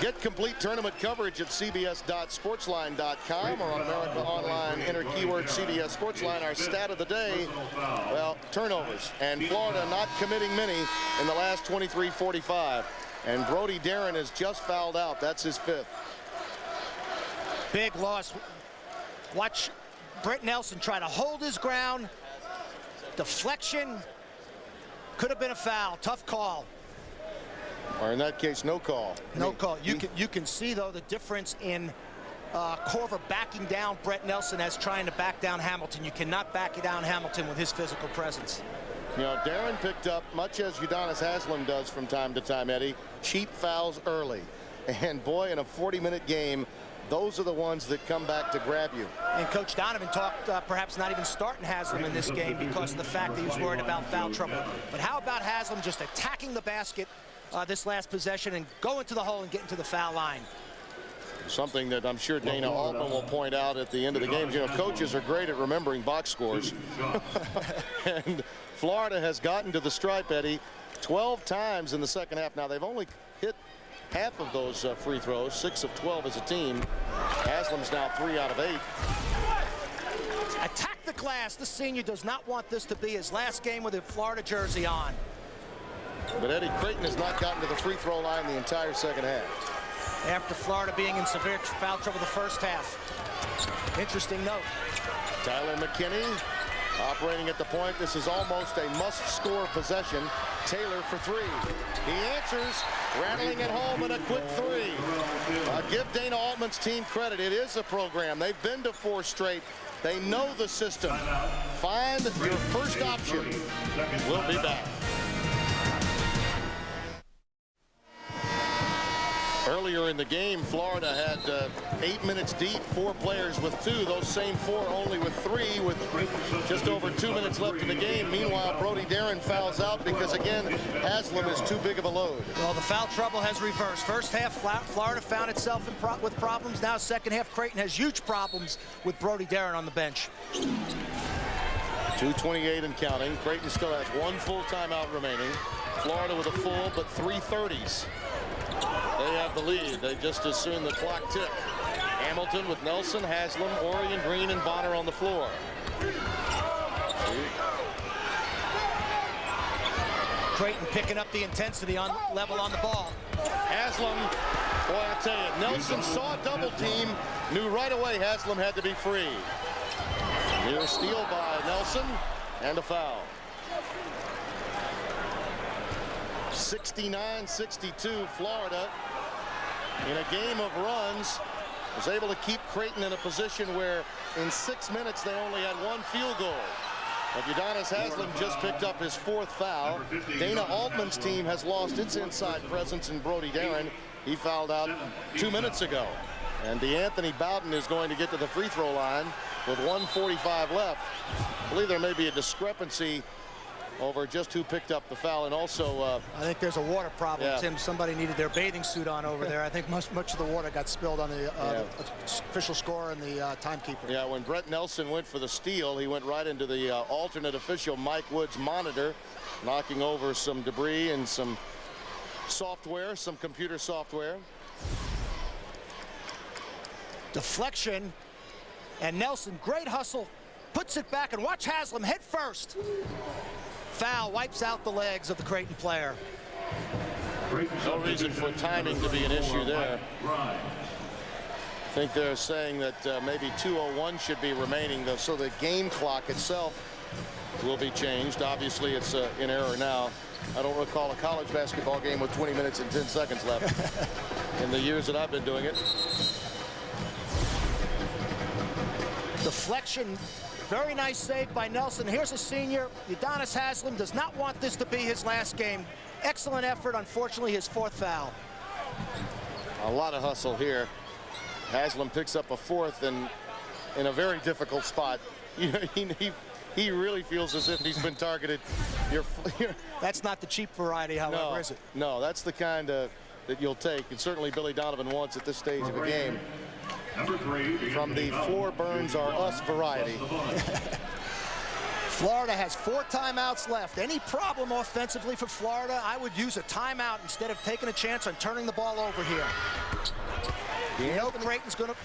Get complete tournament coverage at cbs.sportsline.com or on America Online. Enter keyword CBS Sportsline. Our stat of the day, well, turnovers. And Florida not committing many in the last 23-45. And Brody Darren is just fouled out. That's his 5th. Big loss. Watch Brett Nelson try to hold his ground. Deflection. Could have been a foul. Tough call. Or in that case, no call. No call. You can see, though, the difference in Corver backing down Brett Nelson as trying to back down Hamilton. You cannot back down Hamilton with his physical presence. You know, Darren picked up, much as Udonis Haslam does from time to time, Eddie, cheap fouls early. And boy, in a 40-minute game, those are the ones that come back to grab you. And Coach Donovan talked perhaps not even starting Haslam in this game because of the fact that he was worried about foul trouble. But how about Haslam just attacking the basket this last possession and going to the hole and getting to the foul line? Something that I'm sure Dana Altman will point out at the end of the games. You know, coaches are great at remembering box scores. And Florida has gotten to the stripe, Eddie, 12 times in the second half. Now, they've only hit half of those free throws, 6 of 12 as a team. Haslam's now 3 out of 8. Attack the glass. The senior does not want this to be his last game with a Florida jersey on. But Eddie, Creighton has not gotten to the free throw line the entire second half. After Florida being in severe foul trouble the first half. Interesting note. Tyler McKinney operating at the point. This is almost a must-score possession. Taylor for 3. He answers, rattling it home in a quick 3. Give Dana Altman's team credit. It is a program. They've been to 4 straight. They know the system. Find your first option. We'll be back. Earlier in the game, Florida had 8 minutes deep, 4 players with 2. Those same 4 only with 3, with just over 2 minutes left in the game. Meanwhile, Brody Darren fouls out because, again, Haslam is too big of a load. Well, the foul trouble has reversed. First half, Florida found itself with problems. Now, second half, Creighton has huge problems with Brody Darren on the bench. 2:28 and counting. Creighton still has 1 full timeout remaining. Florida with a full, but 3 30s. They have the lead. They just as soon the clock tick. Hamilton with Nelson, Haslam, Orion, Green, and Bonner on the floor. Creighton picking up the intensity on level on the ball. Haslam, boy, I'll tell you, Nelson saw a double team, knew right away Haslam had to be free. Near steal by Nelson, and a foul. 69-62, Florida, in a game of runs, was able to keep Creighton in a position where in 6 minutes they only had 1 field goal. But Udonis Haslem just picked up his 4th foul. Dana Altman's team has lost its inside presence in Brody Darren. He fouled out 2 minutes ago. And DeAnthony Bowden is going to get to the free throw line with 1:45 left. I believe there may be a discrepancy over just who picked up the foul, and also I think there's a water problem, yeah. Tim. Somebody needed their bathing suit on over there. I think much of the water got spilled on the official scorer and the timekeeper. Yeah, when Brett Nelson went for the steal, he went right into the alternate official Mike Wood's monitor, knocking over some debris and some software, some computer software. Deflection, and Nelson, great hustle, puts it back, and watch Haslem head first. Foul, wipes out the legs of the Creighton player. No reason for timing to be an issue there. I think they're saying that maybe 2:01 should be remaining, though, so the game clock itself will be changed. Obviously, it's in error now. I don't recall a college basketball game with 20 minutes and 10 seconds left in the years that I've been doing it. Deflection, very nice save by Nelson. Here's a senior. Udonis Haslem does not want this to be his last game. Excellent effort, unfortunately his 4th foul. A lot of hustle here. Haslem picks up a 4th, and in a very difficult spot. He really feels as if he's been targeted. That's not the cheap variety, however, is it? No, that's the kind that you'll take, and certainly Billy Donovan wants at this stage of the game. From the floor burns are us variety. Florida has 4 timeouts left. Any problem offensively for Florida, I would use a timeout instead of taking a chance on turning the ball over here. Creighton's going to,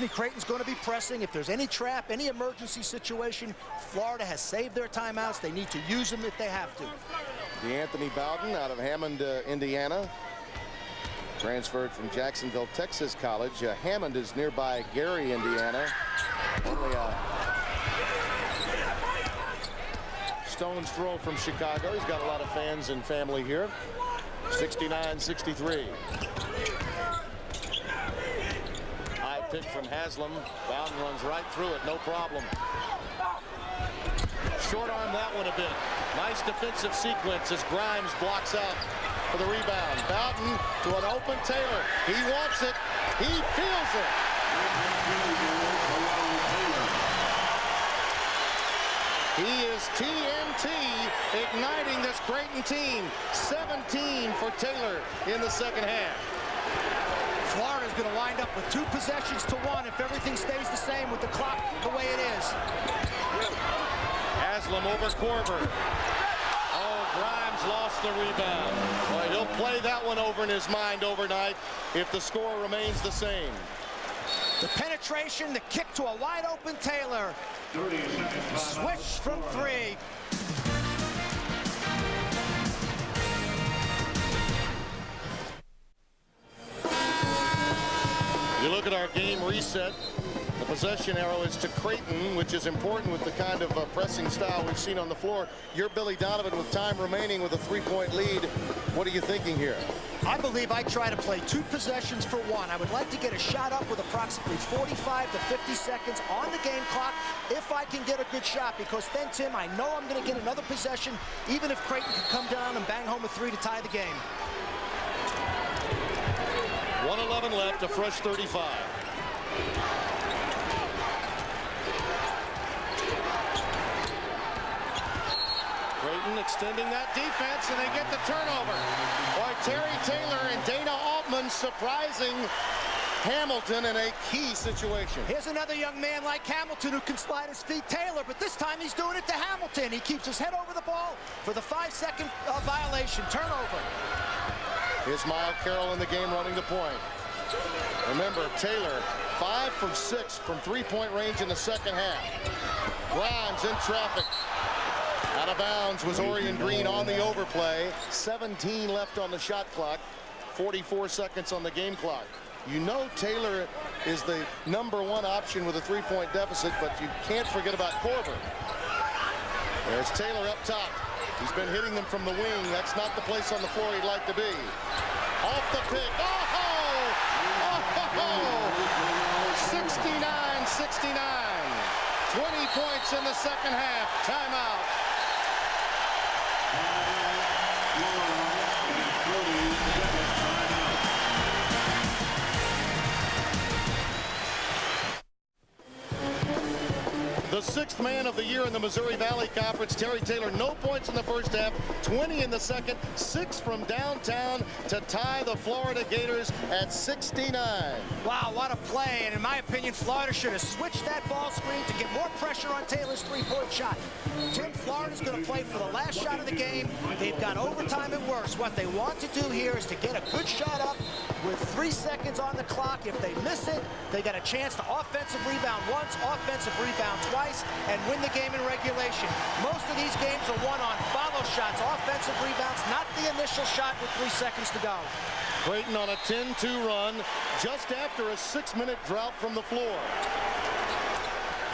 Creighton's going to be pressing. If there's any trap, any emergency situation, Florida has saved their timeouts. They need to use them if they have to. DeAnthony Bowden out of Hammond, Indiana. Transferred from Jacksonville, Texas College. Hammond is nearby Gary, Indiana. Only a stone's throw from Chicago. He's got a lot of fans and family here. 69-63. High pick from Haslem. Bowden runs right through it, no problem. Short arm that one a bit. Nice defensive sequence as Grimes blocks out for the rebound. Bowden to an open Taylor. He wants it. He feels it. He is TNT, igniting this Creighton team. 17 for Taylor in the second half. Florida's going to wind up with 2 possessions to 1 if everything stays the same with the clock the way it is. Haslem over Korver. Oh, Grimes lost the rebound. Boy, he'll play that one over in his mind overnight if the score remains the same. The penetration, the kick to a wide open Taylor. Switch from 3. You look at our game reset. The possession arrow is to Creighton, which is important with the kind of pressing style we've seen on the floor. You're Billy Donovan with time remaining with a 3-point lead. What are you thinking here? I believe I try to play 2 possessions for 1. I would like to get a shot up with approximately 45 to 50 seconds on the game clock if I can get a good shot, because then, Tim, I know I'm going to get another possession, even if Creighton can come down and bang home a 3 to tie the game. 1:11 left, a fresh 35. Creighton extending that defense, and they get the turnover. Boy, Terry Taylor and Dana Altman surprising Hamilton in a key situation. Here's another young man like Hamilton who can slide his feet. Taylor, but this time he's doing it to Hamilton. He keeps his head over the ball for the 5-second violation. Turnover. Here's Miles Carroll in the game running the point. Remember, Taylor 5 from 6 from 3-point range in the second half. Grimes in traffic. Out of bounds was Orion Green on the overplay. 17 left on the shot clock. 44 seconds on the game clock. You know Taylor is the #1 option with a 3-point deficit, but you can't forget about Korver. There's Taylor up top. He's been hitting them from the wing. That's not the place on the floor he'd like to be. Off the pick. Oh! 69-69. 24 points in the second half. Timeout. The sixth man of the year in the Missouri Valley Conference, Terry Taylor, no points in the first half, 20 in the second, 6 from downtown to tie the Florida Gators at 69. Wow, what a play. And in my opinion, Florida should have switched that ball screen to get more pressure on Taylor's three-point shot. Tim, Florida's going to play for the last shot of the game. They've got overtime at worst. What they want to do here is to get a good shot up with 3 seconds on the clock. If they miss it, they got a chance to offensive rebound once, offensive rebound twice, and win the game in regulation. Most of these games are won on follow shots, offensive rebounds, not the initial shot with 3 seconds to go. Creighton on a 10-2 run just after a 6-minute drought from the floor.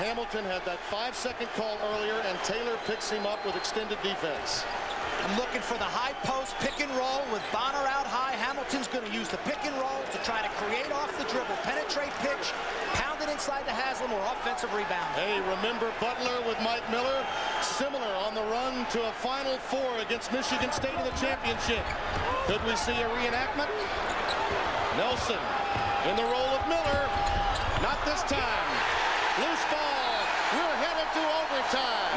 Hamilton had that 5-second call earlier, and Taylor picks him up with extended defense. I'm looking for the high post pick and roll with Bonner out high. Hamilton's going to use the pick and roll to try to create off the dribble, penetrate pitch, pound it inside to Haslam or offensive rebound. Hey, remember Butler with Mike Miller? Similar on the run to a Final Four against Michigan State in the championship. Could we see a reenactment? Nelson in the role of Miller. Not this time. Loose ball. We're headed to overtime.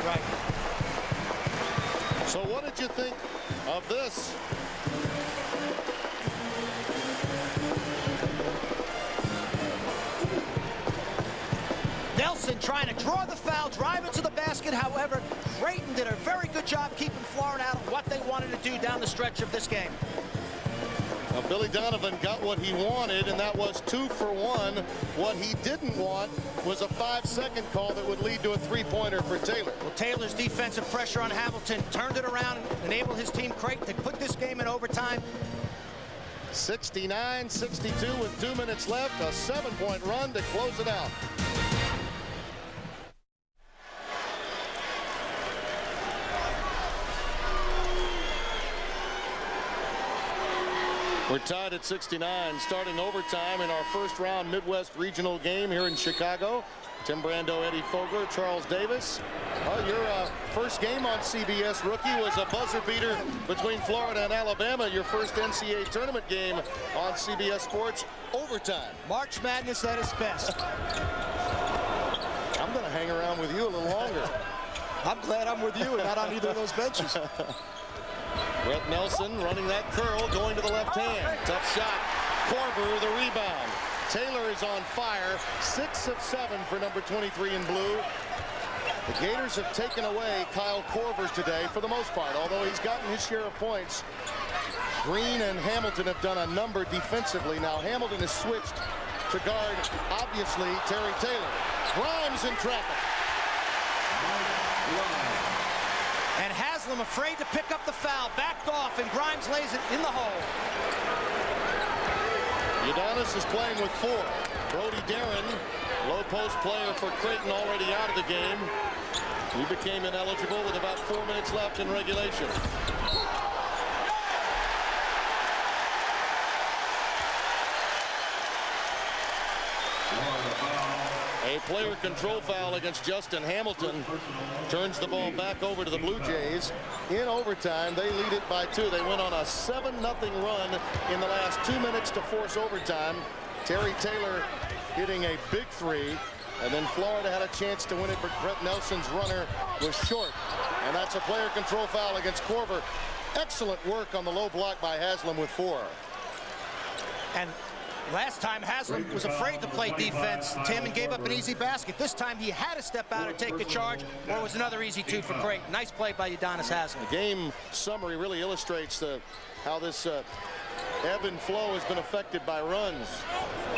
Right. So what did you think of this? Nelson trying to draw the foul, drive into the basket. However, Creighton did a very good job keeping Florida out of what they wanted to do down the stretch of this game. Now, Billy Donovan got what he wanted, and that was 2 for 1. What he didn't want was a 5-second call that would lead to a three-pointer for Taylor. Well, Taylor's defensive pressure on Hamilton turned it around and enabled his team Creighton to put this game in overtime. 69-62 with 2 minutes left, a 7-point run to close it out. We're tied at 69, starting overtime in our first round Midwest regional game here in Chicago. Tim Brando, Eddie Fogler, Charles Davis. Well, your first game on CBS, rookie, was a buzzer beater between Florida and Alabama. Your first NCAA tournament game on CBS Sports, overtime. March Madness at its best. I'm going to hang around with you a little longer. I'm glad I'm with you and not on either of those benches. Brett Nelson running that curl, going to the left hand. Tough shot. Korver the rebound. Taylor is on fire. 6 of 7 for number 23 in blue. The Gators have taken away Kyle Korver today for the most part, although he's gotten his share of points. Green and Hamilton have done a number defensively. Now Hamilton has switched to guard, obviously, Terry Taylor. Grimes in traffic. And Haslam afraid to pick up the foul, backed off, and Grimes lays it in the hole. Udonis is playing with 4. Brody Darren, low post player for Creighton, already out of the game. He became ineligible with about 4 minutes left in regulation. A player control foul against Justin Hamilton turns the ball back over to the Blue Jays. In overtime, they lead it by 2. They went on a 7-0 run in the last 2 minutes to force overtime. Terry Taylor hitting a big 3, and then Florida had a chance to win it, but Brett Nelson's runner was short. And that's a player control foul against Korver. Excellent work on the low block by Haslam with 4. And last time Haslam was afraid to play defense, Tim, and gave up an easy basket. This time he had to step out and take the charge, or it was another easy 2 for Creighton. Nice play by Udonis Haslam. The game summary really illustrates how this ebb and flow has been affected by runs.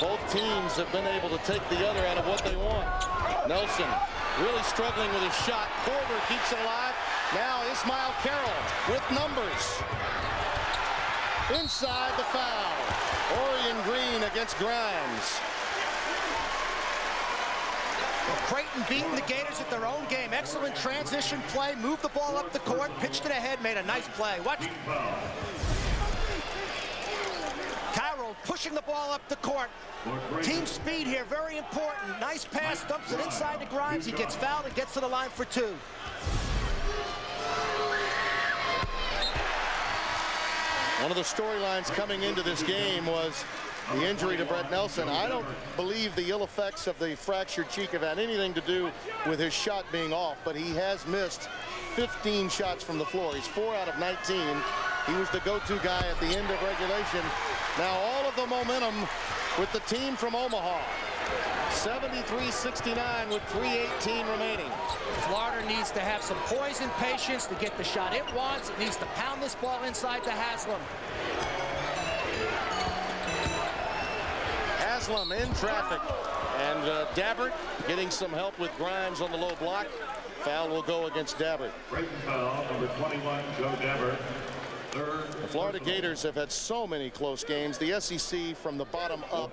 Both teams have been able to take the other out of what they want. Nelson really struggling with his shot. Korver keeps it alive. Now Ismail Carroll with numbers. Inside the foul. Orion Green against Grimes. Creighton beating the Gators at their own game. Excellent transition play, moved the ball up the court, pitched it ahead, made a nice play. Watch. Cairo pushing the ball up the court. Team speed here, very important. Nice pass, dumps it inside to Grimes. He gets fouled and gets to the line for 2. One of the storylines coming into this game was the injury to Brett Nelson. I don't believe the ill effects of the fractured cheek have had anything to do with his shot being off, but he has missed 15 shots from the floor. He's 4 out of 19. He was the go-to guy at the end of regulation. Now all of the momentum with the team from Omaha. 73-69 with 3:18 remaining. Florida needs to have some poise and patience to get the shot it wants. It needs to pound this ball inside to Haslam. Haslam in traffic. And Dabbert getting some help with Grimes on the low block. Foul will go against Dabbert. Creighton foul, number 21, Joe Dabbert. The Florida Gators have had so many close games. The SEC from the bottom up,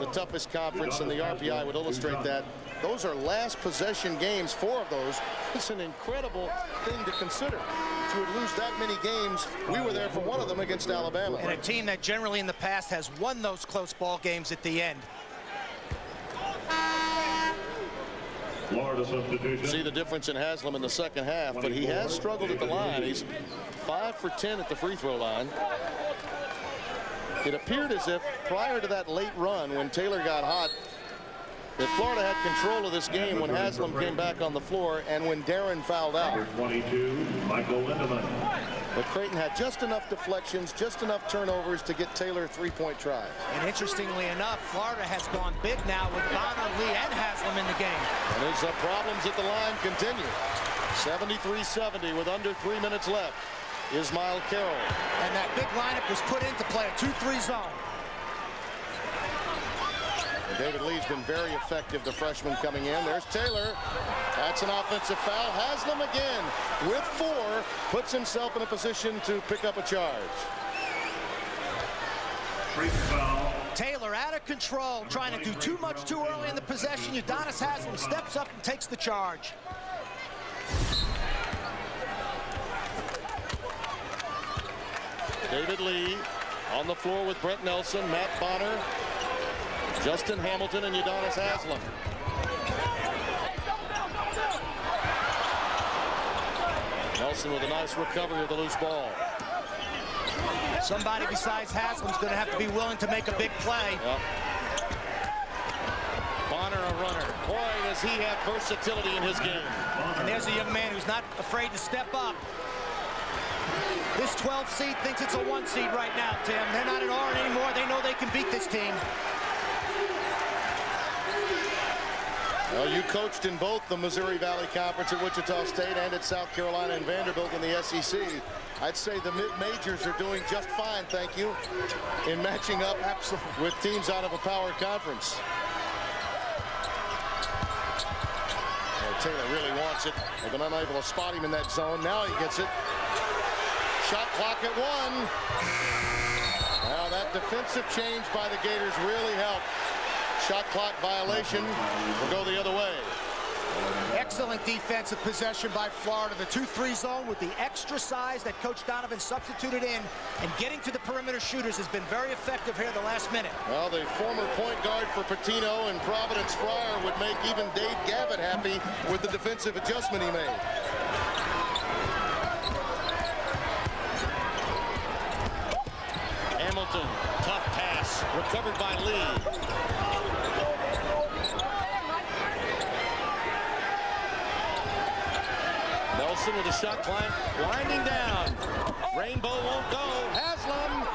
the toughest conference, and the RPI would illustrate that. Those are last possession games, 4 of those. It's an incredible thing to consider. To lose that many games, we were there for one of them against Alabama. And a team that generally in the past has won those close ball games at the end. Florida substitution. See the difference in Haslam in the second half, but he has struggled at the line. He's 5 for 10 at the free throw line. It appeared as if prior to that late run when Taylor got hot, that Florida had control of this game when Haslam came back on the floor and when Darren fouled out. Number 22, Michael Lindemann. But Creighton had just enough deflections, just enough turnovers to get Taylor 3-point tries. And interestingly enough, Florida has gone big now with Bonner, Lee, and Haslam in the game. And his problems at the line continue. 73-70 with under 3 minutes left. Ismail Carroll. And that big lineup was put in to play a 2-3 zone. And David Lee's been very effective, the freshman coming in. There's Taylor. That's an offensive foul. Haslam again with 4, puts himself in a position to pick up a charge. Taylor out of control, trying to do too much too early in the possession. Udonis Haslam steps up and takes the charge. David Lee on the floor with Brett Nelson, Matt Bonner, Justin Hamilton, and Udonis Haslam. Nelson with a nice recovery of the loose ball. Somebody besides Haslam's going to have to be willing to make a big play. Yep. Bonner a runner. Boy, does he have versatility in his game. And there's a young man who's not afraid to step up. This 12th seed thinks it's a 1 seed right now, Tim. They're not an R anymore. They know they can beat this team. Well, you coached in both the Missouri Valley Conference at Wichita State and at South Carolina and Vanderbilt in the SEC. I'd say the mid-majors are doing just fine, thank you, in matching up with teams out of a power conference. Well, Taylor really wants it. They've been unable to spot him in that zone. Now he gets it. Shot clock at 1. Now that defensive change by the Gators really helped. Shot clock violation will go the other way. Excellent defensive possession by Florida. The 2-3 zone with the extra size that Coach Donovan substituted in, and getting to the perimeter shooters has been very effective here the last minute. Well, the former point guard for Patino and Providence Friar would make even Dave Gavitt happy with the defensive adjustment he made. Hamilton, tough pass, recovered by Lee. Nelson with a shot clock, winding down. Rainbow won't go. Haslam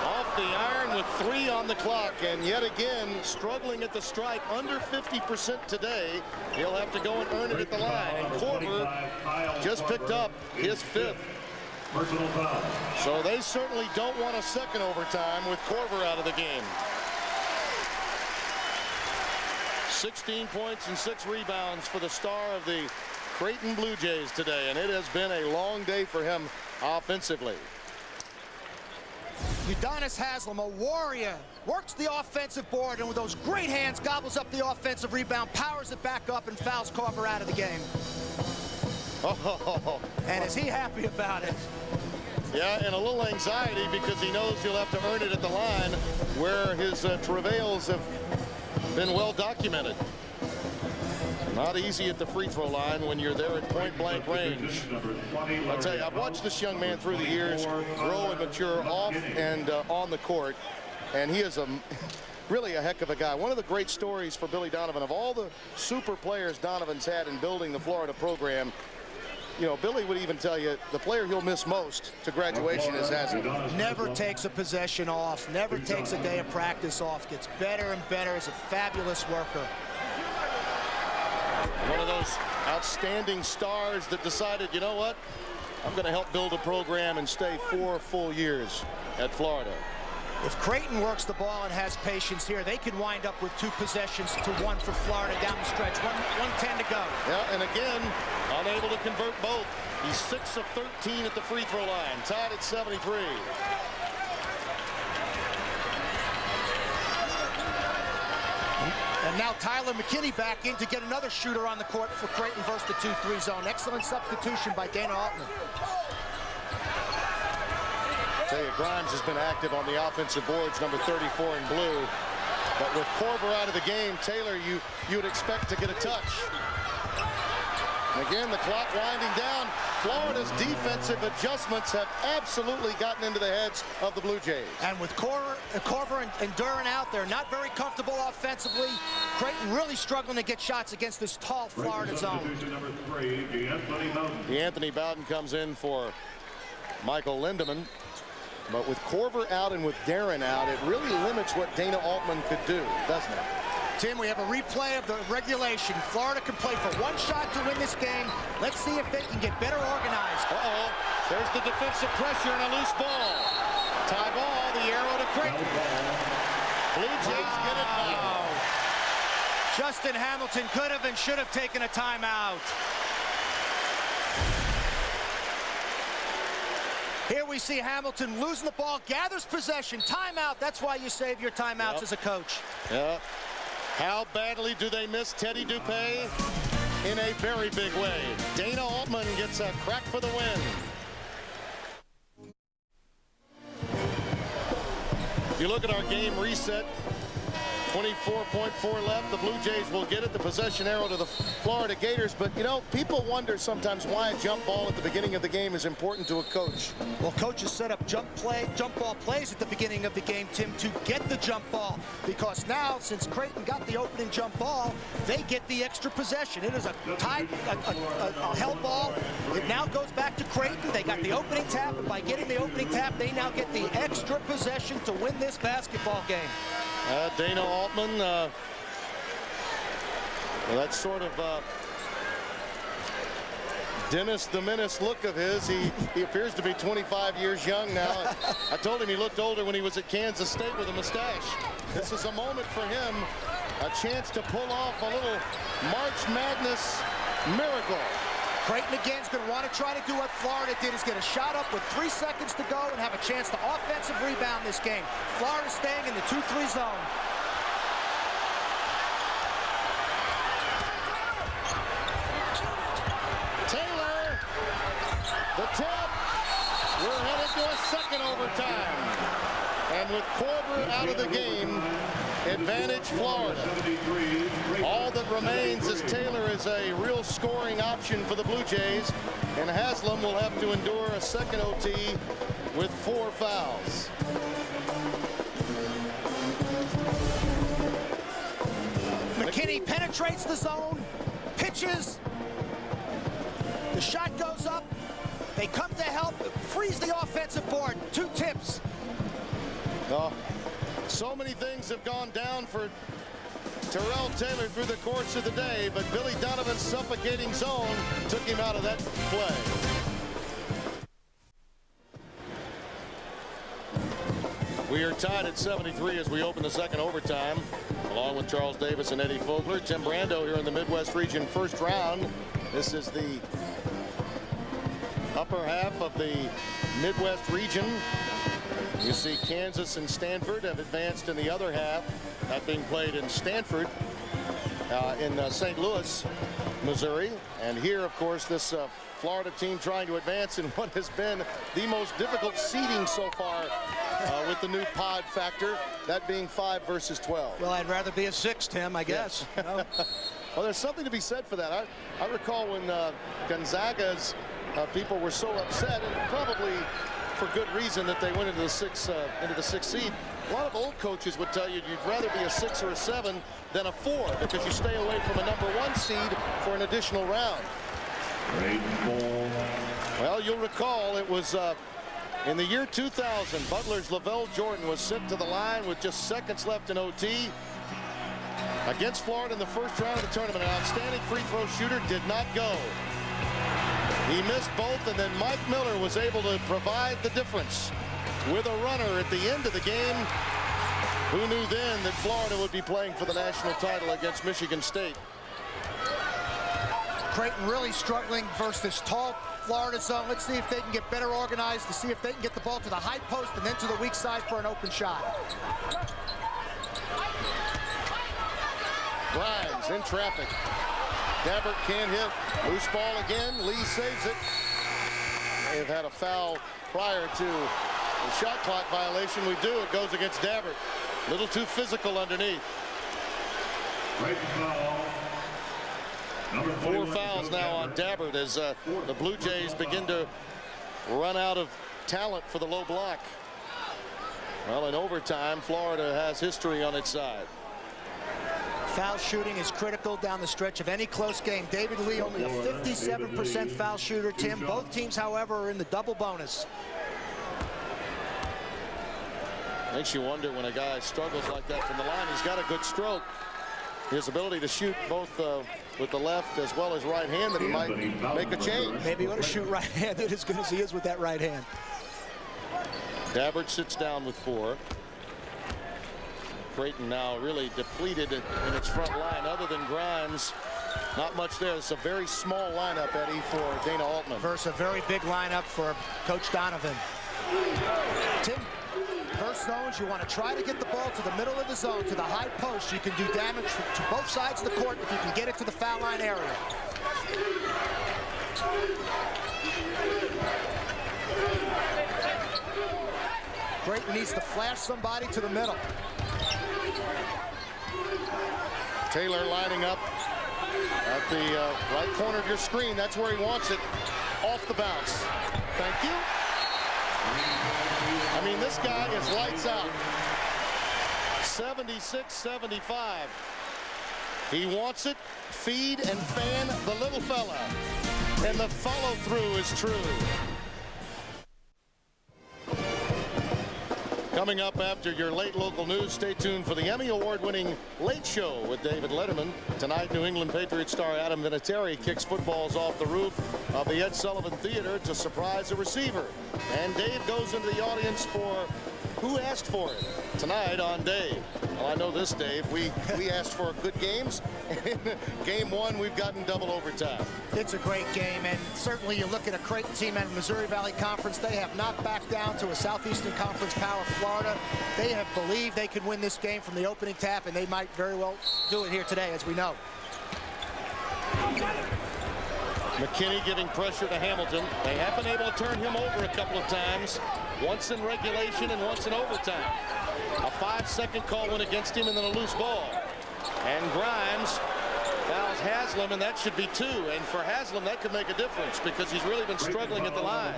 off the iron with 3 on the clock, and yet again struggling at the stripe, under 50% today. He'll have to go and earn it at the line. And Korver just picked up his 5th. Personal foul. So they certainly don't want a second overtime with Korver out of the game. 16 points and 6 rebounds for the star of the Creighton Blue Jays today, and it has been a long day for him offensively. Udonis Haslem, a warrior, works the offensive board, and with those great hands, gobbles up the offensive rebound, powers it back up, and fouls Carver out of the game. Oh. And is he happy about it? Yeah, and a little anxiety because he knows he'll have to earn it at the line where his travails have been well documented. Not easy at the free throw line when you're there at point-blank range. I'll tell you, I've watched this young man through the years grow and mature off and on the court, and he is really a heck of a guy. One of the great stories for Billy Donovan, of all the super players Donovan's had in building the Florida program, you know, Billy would even tell you the player he'll miss most to graduation is Haslem. Never takes a possession off, never takes a day of practice off, gets better and better as a fabulous worker. One of those outstanding stars that decided, you know what, I'm going to help build a program and stay 4 full years at Florida. If Creighton works the ball and has patience here, they could wind up with 2 possessions to 1 for Florida down the stretch. 1:10 to go. Yeah, and again, unable to convert both. He's 6 of 13 at the free throw line, tied at 73. And now Tyler McKinney back in to get another shooter on the court for Creighton versus the 2-3 zone. Excellent substitution by Dana Altman. Tell you, Grimes has been active on the offensive boards, number 34 in blue. But with Korver out of the game, Taylor, you would expect to get a touch. And again, the clock winding down. Florida's defensive adjustments have absolutely gotten into the heads of the Blue Jays. And with Korver and Duran out there, not very comfortable offensively. Creighton really struggling to get shots against this tall Florida zone. Anthony Bowden comes in for Michael Lindemann. But with Korver out and with Darren out, it really limits what Dana Altman could do, doesn't it? Tim, we have a replay of the regulation. Florida can play for 1 shot to win this game. Let's see if they can get better organized. Uh-oh. There's the defensive pressure and a loose ball. Tie ball, the arrow to Creighton. Blue Jays get it now. Justin Hamilton could have and should have taken a timeout. Here we see Hamilton losing the ball, gathers possession, timeout. That's why you save your timeouts as a coach. Yeah. How badly do they miss Teddy Dupay? In a very big way. Dana Altman gets a crack for the win. If you look at our game reset, 24.4 left. The Blue Jays will get it. The possession arrow to the Florida Gators. But, you know, people wonder sometimes why a jump ball at the beginning of the game is important to a coach. Well, coaches set up jump ball plays at the beginning of the game, Tim, to get the jump ball. Because now, since Creighton got the opening jump ball, they get the extra possession. It is a held ball. It now goes back to Creighton. They got the opening tap, and by getting the opening tap, they now get the extra possession to win this basketball game. Dana Altman, well, that's sort of Dennis the Menace look of his. He appears to be 25 years young now. I told him he looked older when he was at Kansas State with a mustache. This is a moment for him, a chance to pull off a little March Madness miracle. Creighton again is going to want to try to do what Florida did, is get a shot up with 3 seconds to go and have a chance to offensive rebound this game. Florida staying in the 2-3 zone. Taylor, the tip. We're headed to a second overtime. And with Korver out of the game, advantage Florida. All that remains is Taylor is a real scoring option for the Blue Jays, and Haslem will have to endure a second OT with 4 fouls. McKinney penetrates the zone, pitches, the shot goes up, they come to help, freeze the offensive board, 2 tips. Oh, so many things have gone down for Terrell Taylor through the course of the day, but Billy Donovan's suffocating zone took him out of that play. We are tied at 73 as we open the second overtime, along with Charles Davis and Eddie Fogler. Tim Brando here in the Midwest region first round. This is the upper half of the Midwest region. You see Kansas and Stanford have advanced in the other half. That being played in Stanford, in St. Louis, Missouri. And here, of course, this Florida team trying to advance in what has been the most difficult seeding so far with the new pod factor, that being 5 versus 12. Well, I'd rather be a 6, Tim, I guess. Yeah. You know? Well, there's something to be said for that. I recall when Gonzaga's people were so upset, and probably for good reason, that they went into the sixth seed. A lot of old coaches would tell you you'd rather be a 6 or a 7 than a 4 because you stay away from a number 1 seed for an additional round. Well, you'll recall it was in the year 2000, Butler's Lavelle Jordan was sent to the line with just seconds left in OT against Florida in the first round of the tournament. An outstanding free throw shooter, did not go. He missed both, and then Mike Miller was able to provide the difference with a runner at the end of the game. Who knew then that Florida would be playing for the national title against Michigan State? Creighton really struggling versus this tall Florida zone. Let's see if they can get better organized to see if they can get the ball to the high post and then to the weak side for an open shot. Grimes in traffic. Dabbert can't hit. Loose ball again. Lee saves it. They've had a foul prior to the shot clock violation. We do. It goes against Dabbert. A little too physical underneath. 4 fouls now on Dabbert as the Blue Jays begin to run out of talent for the low block. Well, in overtime, Florida has history on its side. Foul shooting is critical down the stretch of any close game. David Lee only a 57% foul shooter, Tim. Both teams, however, are in the double bonus. Makes you wonder when a guy struggles like that from the line. He's got a good stroke. His ability to shoot both with the left as well as right hand, that he might make a change. Maybe he ought to shoot right-handed as good as he is with that right hand. Dabbert sits down with 4. Creighton now really depleted in its front line. Other than Grimes, not much there. It's a very small lineup, Eddie, for Dana Altman. Versus a very big lineup for Coach Donovan. Tim, first zones, you want to try to get the ball to the middle of the zone, to the high post. You can do damage to both sides of the court if you can get it to the foul line area. Creighton needs to flash somebody to the middle. Taylor lining up at the right corner of your screen. That's where he wants it. Off the bounce. Thank you. I mean, this guy is lights out. 76-75. He wants it. Feed and fan the little fella. And the follow-through is true. Coming up after your late local news, stay tuned for the Emmy Award-winning Late Show with David Letterman. Tonight, New England Patriots star Adam Vinatieri kicks footballs off the roof of the Ed Sullivan Theater to surprise a receiver. And Dave goes into the audience for Who Asked For It? Tonight on Dave. Well, I know this, Dave. We asked for good games. Game 1, we've gotten double overtime. It's a great game, and certainly you look at a Creighton team at Missouri Valley Conference. They have not backed down to a Southeastern Conference power, Florida. They have believed they could win this game from the opening tap, and they might very well do it here today, as we know. McKinney giving pressure to Hamilton. They have been able to turn him over a couple of times, once in regulation and once in overtime. A 5-second call went against him and then a loose ball. And Grimes fouls Haslam, and that should be 2. And for Haslam, that could make a difference because he's really been struggling at the line.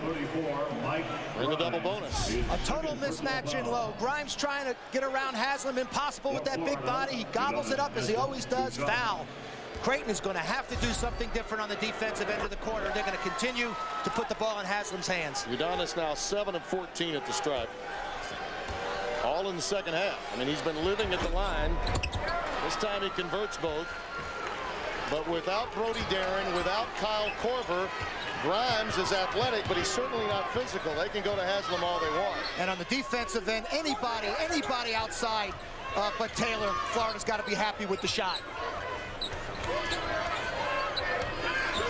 We're in the double bonus. A total mismatch in low. Grimes trying to get around Haslam, impossible with that big body. He gobbles it up as he always does. Foul. Creighton is going to have to do something different on the defensive end of the court, or they're going to continue to put the ball in Haslam's hands. Udonis now 7 of 14 at the stripe. All in the second half. I mean, he's been living at the line. This time he converts both. But without Brody Darren, without Kyle Korver, Grimes is athletic, but he's certainly not physical. They can go to Haslam all they want. And on the defensive end, anybody outside but Taylor, Florida's got to be happy with the shot.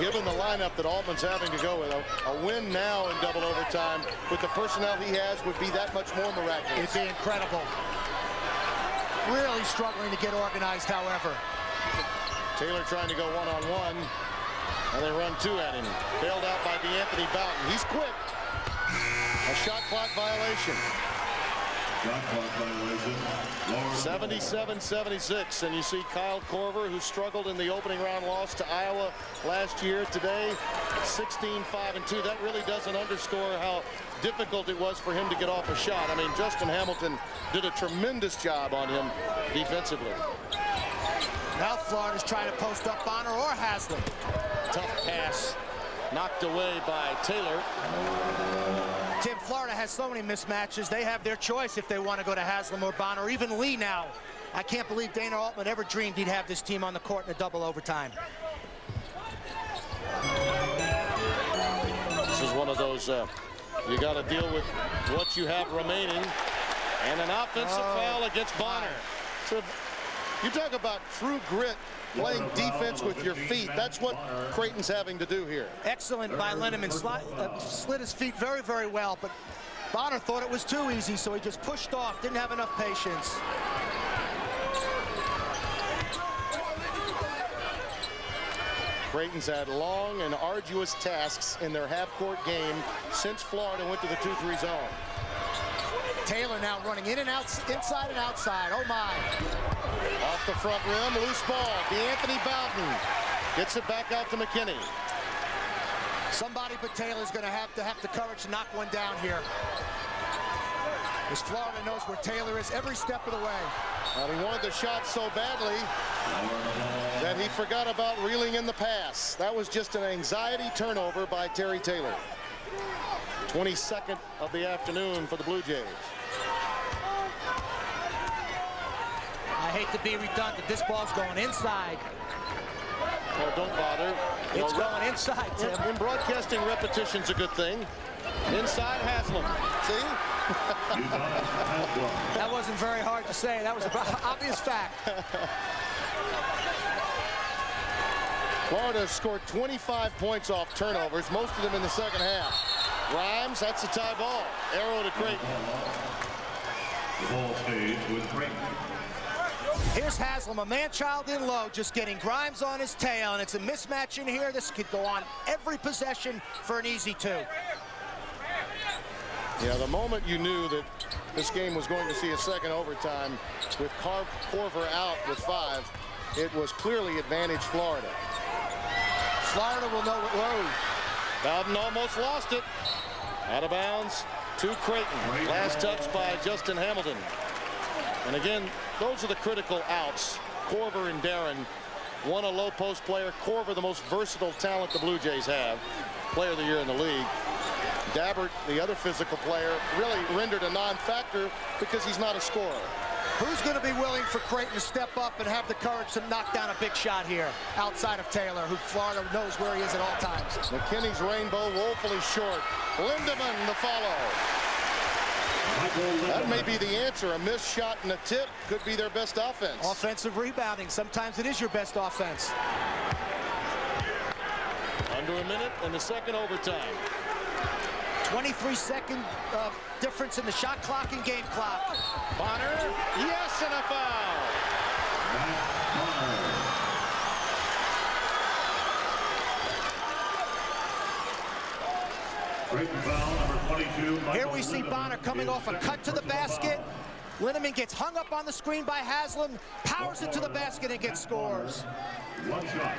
given the lineup that Altman's having to go with, a win now in double overtime with the personnel he has would be that much more miraculous. It'd be incredible. Really struggling to get organized, however. Taylor trying to go one-on-one, and they run two at him. Bailed out by D'Anthony Boughton. He's quick. A shot clock violation. Shot clock violation. 77-76, and you see Kyle Korver, who struggled in the opening round loss to Iowa last year. Today, 16-5-2. That really doesn't underscore how difficult it was for him to get off a shot. I mean, Justin Hamilton did a tremendous job on him defensively. Now Florida's trying to post up Bonner or Haslam. Tough pass knocked away by Taylor. Tim, Florida has so many mismatches. They have their choice if they want to go to Haslam or Bonner, or even Lee now. I can't believe Dana Altman ever dreamed he'd have this team on the court in a double overtime. This is one of those, you got to deal with what you have remaining. And an offensive foul against Bonner. So you talk about true grit, playing defense with your feet. That's what Creighton's having to do here. Excellent by Linneman. Slid his feet very, very well, but Bonner thought it was too easy, so he just pushed off, didn't have enough patience. Creighton's had long and arduous tasks in their half-court game since Florida went to the 2-3 zone. Taylor now running in and out, inside and outside. Oh my. Off the front rim, loose ball. D'Anthony Boughton gets it back out to McKinney. Somebody but Taylor's going to have the courage to knock one down here. As Florida knows where Taylor is every step of the way. And he wanted the shot so badly that he forgot about reeling in the pass. That was just an anxiety turnover by Terry Taylor. 22nd of the afternoon for the Blue Jays. I hate to be redundant. This ball's going inside. Well, don't bother. It's going inside, Tim. In broadcasting, repetition's a good thing. Inside Haslam. See? That wasn't very hard to say. That was an obvious fact. Florida scored 25 points off turnovers, most of them in the second half. Grimes, that's a tie ball. Arrow to Creighton. The ball stays with Creighton. Here's Haslam, a man-child in low, just getting Grimes on his tail, and it's a mismatch in here. This could go on every possession for an easy two. Yeah, the moment you knew that this game was going to see a second overtime with Korver out with 5, it was clearly advantage Florida. Florida will know it low. Bowden almost lost it. Out of bounds to Creighton. Last touch by Justin Hamilton. And again, those are the critical outs. Korver and Darren, one a low post player. Korver, the most versatile talent the Blue Jays have. Player of the year in the league. Dabbert, the other physical player, really rendered a non-factor because he's not a scorer. Who's going to be willing for Creighton to step up and have the courage to knock down a big shot here outside of Taylor, who Florida knows where he is at all times? McKinney's rainbow woefully short. Lindemann the follow. That may be the answer. A missed shot and a tip could be their best offense. Offensive rebounding. Sometimes it is your best offense. Under a minute in the second overtime. 23-second difference in the shot clock and game clock. Bonner, yes, and a foul. Creighton foul number 22. Here we see Bonner coming off a cut to the basket. Linneman gets hung up on the screen by Haslam, powers it to the basket and gets scores. One shot.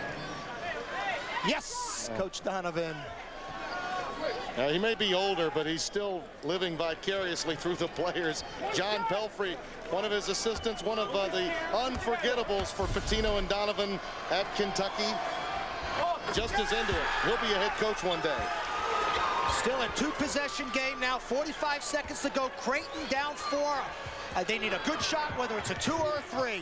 Yes, Coach Donovan. He may be older, but he's still living vicariously through the players. John Pelfrey, one of his assistants, one of the unforgettables for Pitino and Donovan at Kentucky. Just as into it. He'll be a head coach one day. Still a 2-possession game now, 45 seconds to go. Creighton down 4. They need a good shot, whether it's a 2 or a 3.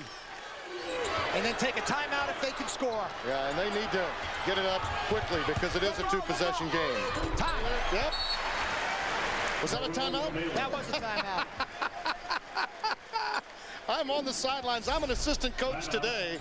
And then take a timeout if they can score. Yeah, and they need to get it up quickly because it is a 2-possession game. Time. Yep. Was that a timeout? That was a timeout. I'm on the sidelines. I'm an assistant coach today.